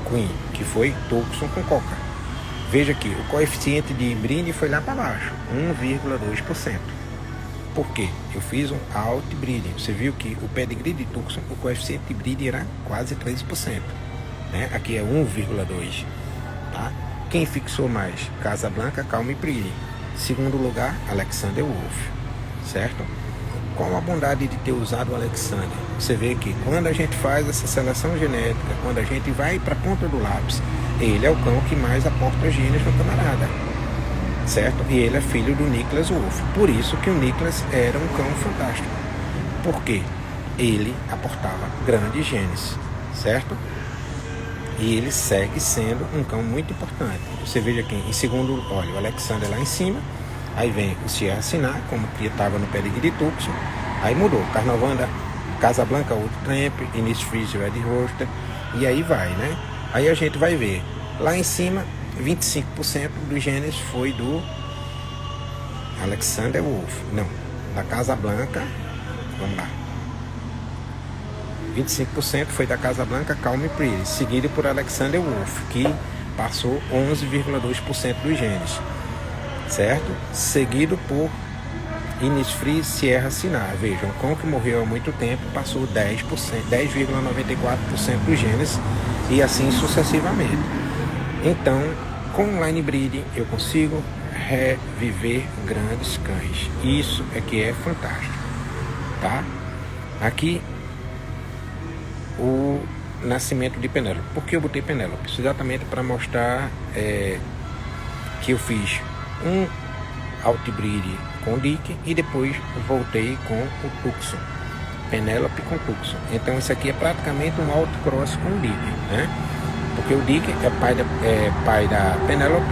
Queen, que foi Tucson com Coca. Veja que o coeficiente de breeding foi lá para baixo, 1,2%. Por quê? Eu fiz um outbreeding. Você viu que o pedigree de Tucson, o coeficiente de breeding era quase 13%. Né? Aqui é 1,2%. Tá? Quem fixou mais? Casablanca Calm Pretty. Segundo lugar, Alexander Wolf. Certo? Qual a bondade de ter usado o Alexander? Você vê que quando a gente faz essa seleção genética, quando a gente vai para a ponta do lápis, ele é o cão que mais aporta genes no camarada, certo? E ele é filho do Nicholas Wolf. Por isso que o Nicholas era um cão fantástico. Por quê? Ele aportava grandes genes, certo? E ele segue sendo um cão muito importante. Você veja aqui, em segundo, olha, o Alexander lá em cima. Aí vem o Sierra Sinar, como que estava no pedigree de Tucson. Aí mudou. Carnovanda, Casablanca, Old Tramp, Innisfree, Red Roaster. E aí vai, né? Aí a gente vai ver. Lá em cima, 25% dos genes foi do Alexander Wolf. Não, da Casablanca. Vamos lá. 25% foi da Casablanca Calm Pretty, seguido por Alexander Wolf, que passou 11,2% dos genes. Certo? Seguido por Innisfree Sierra Sinar. Vejam, um cão que morreu há muito tempo passou 10%, 10,94% dos genes e assim sucessivamente. Então, com o line breeding eu consigo reviver grandes cães. Isso é que é fantástico, tá? Aqui o nascimento de Penélope. Por que eu botei Penélope? Exatamente para mostrar que eu fiz um outbreed com o Dick e depois voltei com o Tucson, Penélope com Tucson. Então isso aqui é praticamente um outcross com o Dick, né? Porque o Dick é pai da Penélope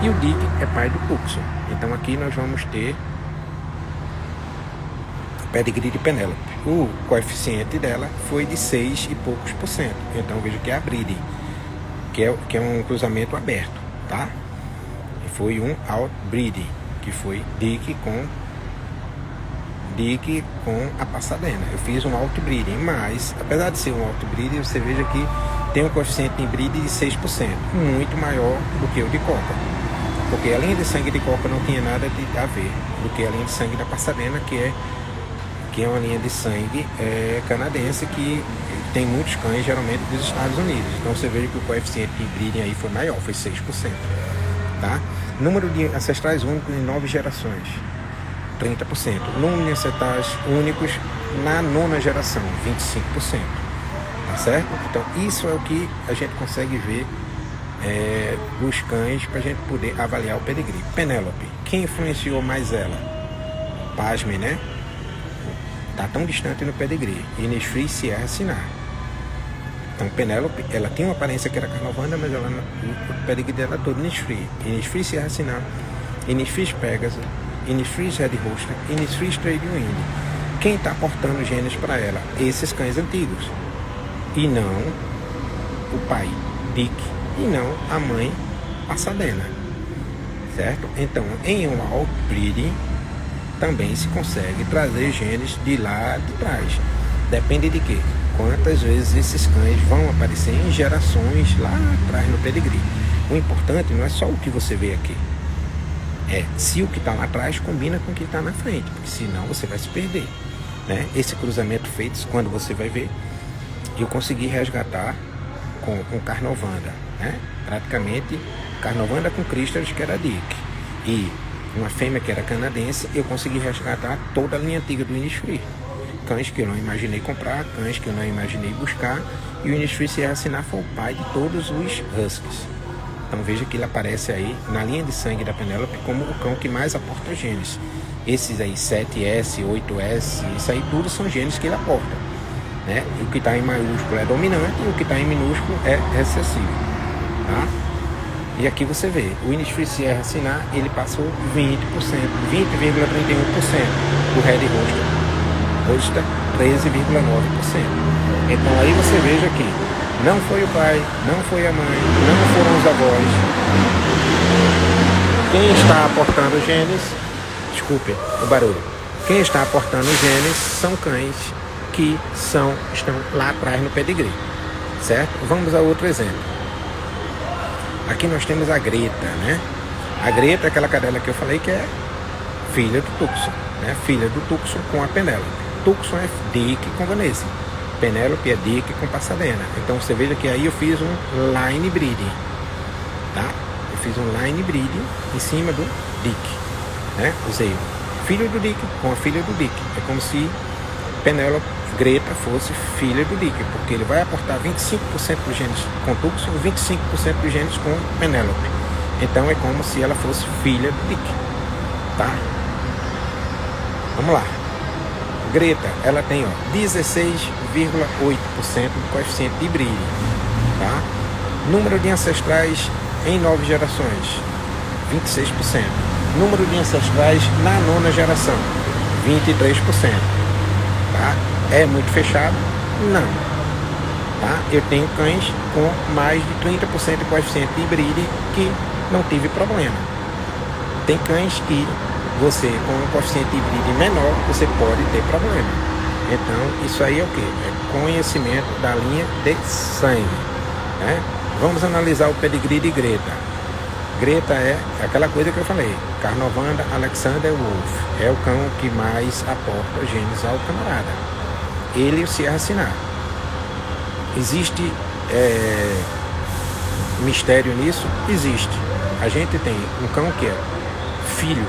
e o Dick é pai do Tucson. Então aqui nós vamos ter o pedigree de Penélope. O coeficiente dela foi de 6 e poucos por cento. Então veja que é a breeding, que é um cruzamento aberto, tá? Foi um outbreeding, que foi Dick com a Pasadena. Eu fiz um outbreeding, mas apesar de ser um outbreeding, você veja que tem um coeficiente de breeding de 6%, muito maior do que o de Coca, porque a linha de sangue de Coca não tinha nada a ver do que a linha de sangue da Pasadena, que é uma linha de sangue canadense que tem muitos cães geralmente dos Estados Unidos. Então você veja que o coeficiente de breeding aí foi maior, foi 6%, tá? Número de ancestrais únicos em 9 gerações, 30%. Número de ancestrais únicos na 9ª geração, 25%. Tá certo? Então isso é o que a gente consegue ver dos cães para a gente poder avaliar o pedigree. Penélope, quem influenciou mais ela? Pasme, né? Tá tão distante no pedigree. Innisfree Sierra Sinar. Então Penélope, ela tem uma aparência que era Carnovanda, mas ela, o pedigree dela é todo Innisfree. Innisfree Sierra Sinar, Innisfree Pegasus, Innisfree Red Roaster, Innisfree Trade Wind. Quem está aportando genes para ela? Esses cães antigos. E não o pai, Dick, e não a mãe, Pasadena. Certo? Então, em um outbreeding, também se consegue trazer genes de lá de trás. Depende de quê? Quantas vezes esses cães vão aparecer em gerações lá atrás no pedigree. O importante não é só o que você vê aqui, é se o que está lá atrás combina com o que está na frente, porque senão você vai se perder, né? Esse cruzamento feito, quando você vai ver, eu consegui resgatar com Carnovanda, né? Praticamente Carnovanda com Crystals, que era Dick, e uma fêmea que era canadense. Eu consegui resgatar toda a linha antiga do Innisfree. Cães que eu não imaginei comprar, cães que eu não imaginei buscar, e o Innisfree Sierra Sinar foi o pai de todos os Huskies. Então veja que ele aparece aí na linha de sangue da Penélope como o cão que mais aporta genes. Esses aí, 7S, 8S, isso aí tudo são genes que ele aporta, né? E o que está em maiúsculo é dominante e o que está em minúsculo é recessivo, tá? E aqui você vê, o Innisfree Sierra Sinar, ele passou 20%, 20,31% do Red Roaster, 13,9%. Então aí você veja que não foi o pai, não foi a mãe, não foram os avós. Quem está aportando genes, desculpe o barulho, quem está aportando genes são cães que estão lá atrás no pedigree, certo? Vamos a outro exemplo. Aqui nós temos a Greta, né? A Greta é aquela cadela que eu falei que é filha do Tucson, né? Filha do Tucson com a Penélope. Tucson é Dick com Vanessa. Penélope é Dick com Pasadena. Então você veja que aí eu fiz um line breeding, tá? Eu fiz um line breeding em cima do Dick, né? Usei filho do Dick com a filha do Dick. É como se Penélope Greta fosse filha do Dick, porque ele vai aportar 25% dos genes com Tucson e 25% dos genes com Penélope. Então é como se ela fosse filha do Dick, tá? Vamos lá. Greta, ela tem 16,8% do coeficiente de Brilli, tá? Número de ancestrais em 9 gerações, 26%. Número de ancestrais na 9ª geração, 23%. Tá? É muito fechado? Não. Tá? Eu tenho cães com mais de 30% de coeficiente de Brilli que não tive problema. Tem cães que você, com um coeficiente de Brilli menor, você pode ter problema. Então, isso aí é o que? É conhecimento da linha de sangue. Né? Vamos analisar o pedigree de Greta. Greta é aquela coisa que eu falei, Carnovanda Alexander Wolf, é o cão que mais aporta genes ao camarada. Ele e o Sierra Sinai. Existe mistério nisso? Existe. A gente tem um cão que é filho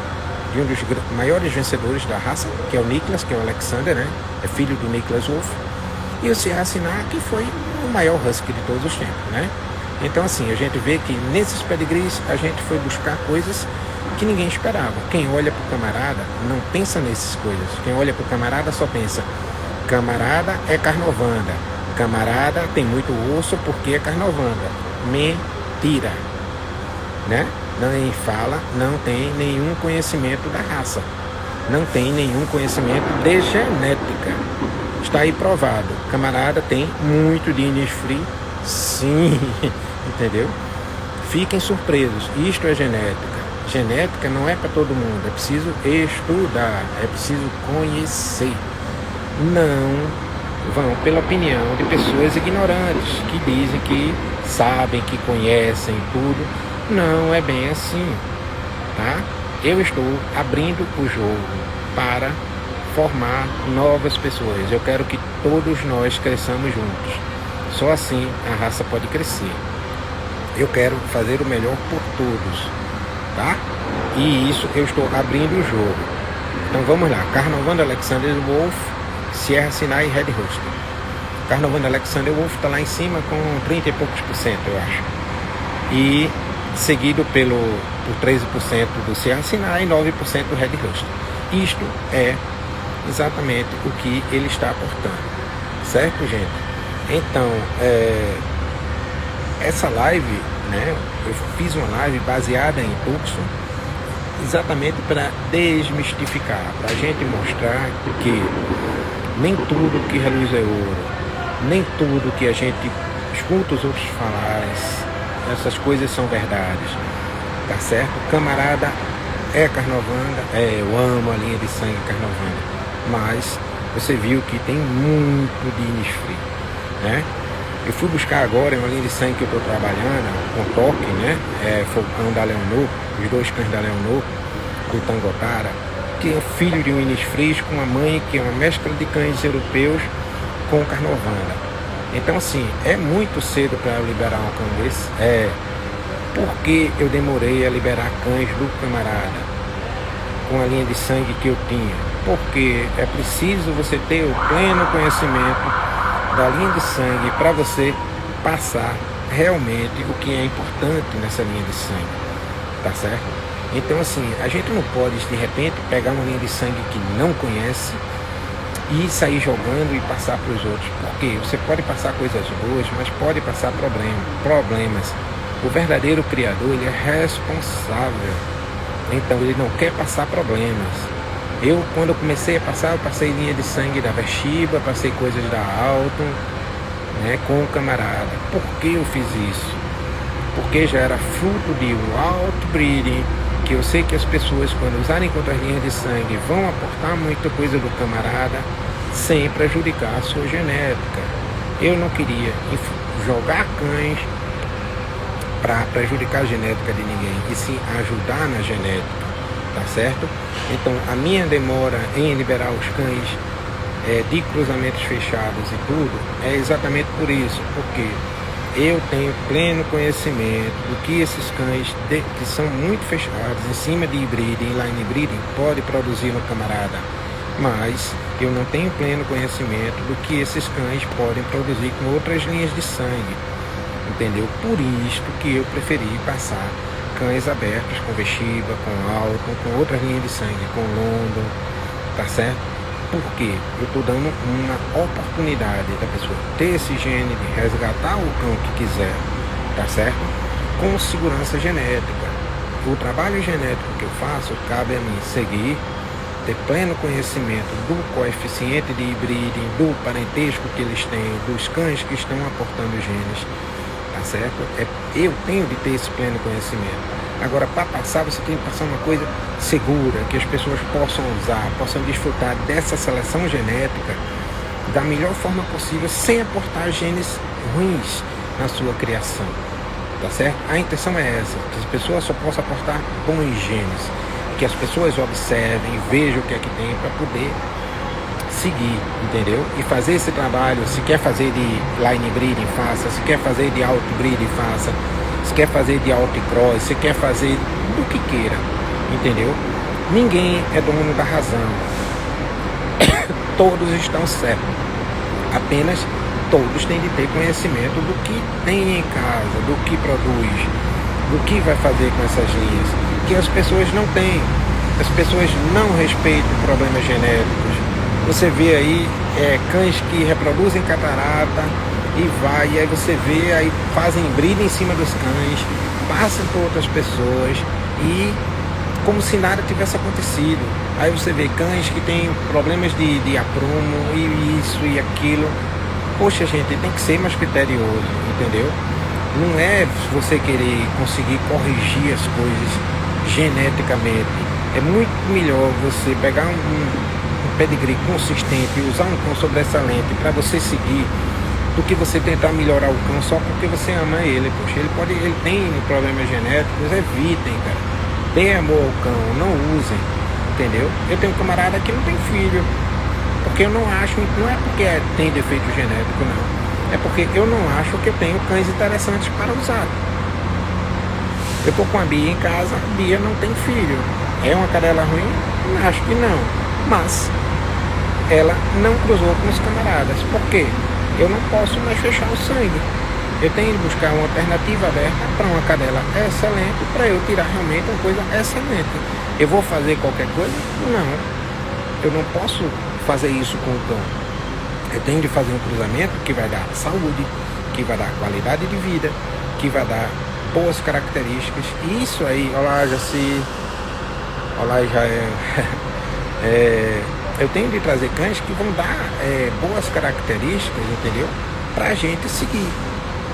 de um dos maiores vencedores da raça, que é o Nicholas, que é o Alexander, né? É filho do Nicholas Wolf. E o Sierra Sinai, que foi o maior husky de todos os tempos, né? Então, assim, a gente vê que nesses pedigrees a gente foi buscar coisas que ninguém esperava. Quem olha para o camarada não pensa nessas coisas. Quem olha para o camarada só pensa, camarada é Carnovanda, camarada tem muito osso porque é Carnovanda. Mentira, né? Nem fala, não tem nenhum conhecimento da raça, não tem nenhum conhecimento de genética. Está aí provado, camarada tem muito de Innisfree, sim, entendeu? Fiquem surpresos, isto é genética. Genética não é para todo mundo, é preciso estudar, é preciso conhecer. Não vão pela opinião de pessoas ignorantes, que dizem que sabem, que conhecem tudo. Não é bem assim, tá? Eu estou abrindo o jogo para formar novas pessoas. Eu quero que todos nós cresçamos juntos. Só assim a raça pode crescer. Eu quero fazer o melhor por todos, tá? E isso eu estou abrindo o jogo. Então vamos lá. Carnovanda Alexander Wolf, Sierra Sinai e Red Husky. Carnovanda Alexander Wolf está lá em cima com 30 e poucos %, eu acho. E seguido por 13% do Sierra Sinai e 9% do Red Husky. Isto é exatamente o que ele está aportando, certo, gente? Então, essa live, né, eu fiz uma live baseada em Tucson, exatamente para desmistificar, para a gente mostrar que nem tudo que reluz é ouro, nem tudo que a gente escuta os outros falarem, essas coisas são verdades, tá certo? Camarada é Carnovanda, eu amo a linha de sangue Carnovanda, mas você viu que tem muito de Innisfree, né? Eu fui buscar agora uma linha de sangue que eu estou trabalhando, com toque, né? Foi o cão da Leonor, os 2 cães da Leonor, do Tangotara, que é filho de um Innisfree com uma mãe que é uma mescla de cães europeus com Carnovanda. Então, assim, é muito cedo para eu liberar um cão desse? Porque eu demorei a liberar cães do camarada com a linha de sangue que eu tinha. Porque é preciso você ter o pleno conhecimento da linha de sangue para você passar realmente o que é importante nessa linha de sangue, tá certo? Então, assim, a gente não pode, de repente, pegar uma linha de sangue que não conhece e sair jogando e passar para os outros. Porque você pode passar coisas boas, mas pode passar problemas. O verdadeiro criador, ele é responsável. Então, ele não quer passar problemas. Quando eu comecei a passar, eu passei linha de sangue da Veshiba, passei coisas da Alton, né, com o camarada. Por que eu fiz isso? Porque já era fruto de um outbreeding, que eu sei que as pessoas, quando usarem contra as linhas de sangue, vão aportar muita coisa do camarada sem prejudicar a sua genética. Eu não queria jogar cães para prejudicar a genética de ninguém, e sim ajudar na genética, tá certo? Então, a minha demora em liberar os cães de cruzamentos fechados e tudo, é exatamente por isso, porque Eu tenho pleno conhecimento do que esses cães, que são muito fechados, em cima de breeding, line breeding, pode produzir no camarada. Mas eu não tenho pleno conhecimento do que esses cães podem produzir com outras linhas de sangue. Entendeu? Por isto que eu preferi passar cães abertos, com Veshiba, com Alton, com outras linhas de sangue, com London, tá certo? Porque eu estou dando uma oportunidade da pessoa ter esse gene, de resgatar o cão que quiser, tá certo? Com segurança genética. O trabalho genético que eu faço, cabe a mim seguir, ter pleno conhecimento do coeficiente de breeding, do parentesco que eles têm, dos cães que estão aportando genes, tá certo? Eu tenho de ter esse pleno conhecimento. Agora, para passar, você tem que passar uma coisa segura, que as pessoas possam usar, possam desfrutar dessa seleção genética da melhor forma possível, sem aportar genes ruins na sua criação, tá certo? A intenção é essa, que as pessoas só possam aportar bons genes, que as pessoas observem, vejam o que é que tem para poder seguir, entendeu? E fazer esse trabalho. Se quer fazer de line breeding, faça. Se quer fazer de out breeding, faça. Se quer fazer de out cross, se quer fazer do que queira, entendeu? Ninguém é dono da razão. Todos estão certos. Apenas todos têm de ter conhecimento do que tem em casa, do que produz, do que vai fazer com essas linhas, que as pessoas não têm. As pessoas não respeitam problemas genéticos. Você vê aí cães que reproduzem catarata e aí você vê, aí fazem breeding em cima dos cães, passam por outras pessoas e como se nada tivesse acontecido. Aí você vê cães que têm problemas de aprumo e isso e aquilo. Poxa, gente, tem que ser mais criterioso, entendeu? Não é você querer conseguir corrigir as coisas geneticamente. É muito melhor você pegar um pedigree consistente e usar um cão sobressalente para você seguir, do que você tentar melhorar o cão só porque você ama ele. Poxa, ele tem problemas genéticos, evitem, cara. Dê amor ao cão, não usem, entendeu? Eu tenho um camarada que não tem filho, porque eu não acho, não é porque tem defeito genético, não. É porque eu não acho que eu tenho cães interessantes para usar. Eu tô com a Bia em casa, a Bia não tem filho. É uma cadela ruim? Acho que não. Mas ela não cruzou com os camaradas. Por quê? Eu não posso mais fechar o sangue. Eu tenho de buscar uma alternativa aberta para uma cadela excelente, para eu tirar realmente uma coisa excelente. Eu vou fazer qualquer coisa? Não. Eu não posso fazer isso com o cão. Eu tenho de fazer um cruzamento que vai dar saúde, que vai dar qualidade de vida, que vai dar boas características. E isso aí, olá Jaci, olá Israel. Eu tenho de trazer cães que vão dar boas características, entendeu? Pra gente seguir,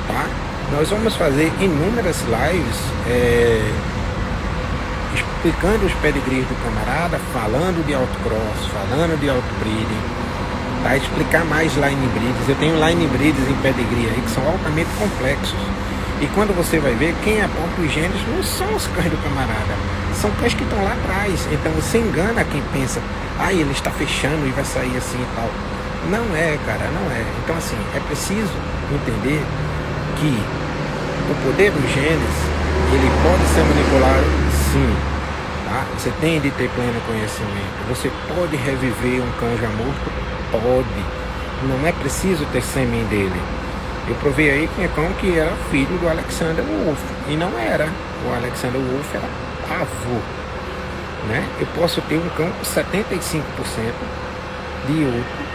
tá? Nós vamos fazer inúmeras lives explicando os pedigrees do camarada, falando de autocross, falando de outbreeding, tá? Explicar mais line breeds. Eu tenho line breeds em pedigree aí que são altamente complexos. E quando você vai ver, quem aporta os genes não são os cães do camarada, são cães que estão lá atrás. Então você engana quem pensa, ele está fechando e vai sair assim e tal. Não é, cara, não é. Então assim, é preciso entender que o poder dos genes, ele pode ser manipulado, sim, tá? Você tem de ter pleno conhecimento. Você pode reviver um cão já morto? Pode. Não é preciso ter sêmen dele. Eu provei aí que cão que era filho do Alexander Wolf, e não era. O Alexander Wolf era avô, né? Eu posso ter um cão com 75% de outro,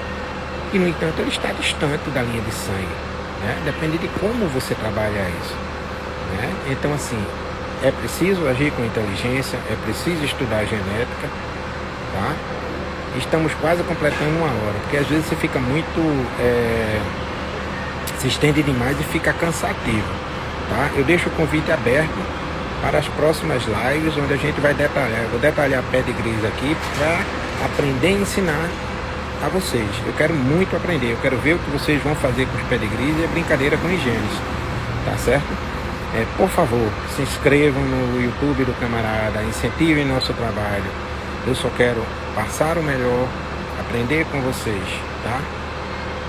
e no entanto ele está distante da linha de sangue, né? Depende de como você trabalha isso, né? Então assim, é preciso agir com inteligência, é preciso estudar genética, tá? Estamos quase completando uma hora, porque às vezes você fica muito... se estende demais e fica cansativo, tá? Eu deixo o convite aberto para as próximas lives, onde a gente vai detalhar. Eu vou detalhar pedigrees aqui para aprender a ensinar a vocês. Eu quero muito aprender, eu quero ver o que vocês vão fazer com os pedigrees e a brincadeira com os genes, tá certo? Por favor, se inscrevam no YouTube do camarada, incentivem nosso trabalho. Eu só quero passar o melhor, aprender com vocês, tá?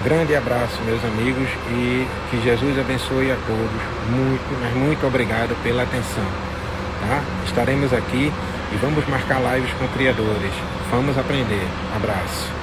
Grande abraço, meus amigos, e que Jesus abençoe a todos. Muito, mas muito obrigado pela atenção. Tá? Estaremos aqui e vamos marcar lives com criadores. Vamos aprender. Abraço.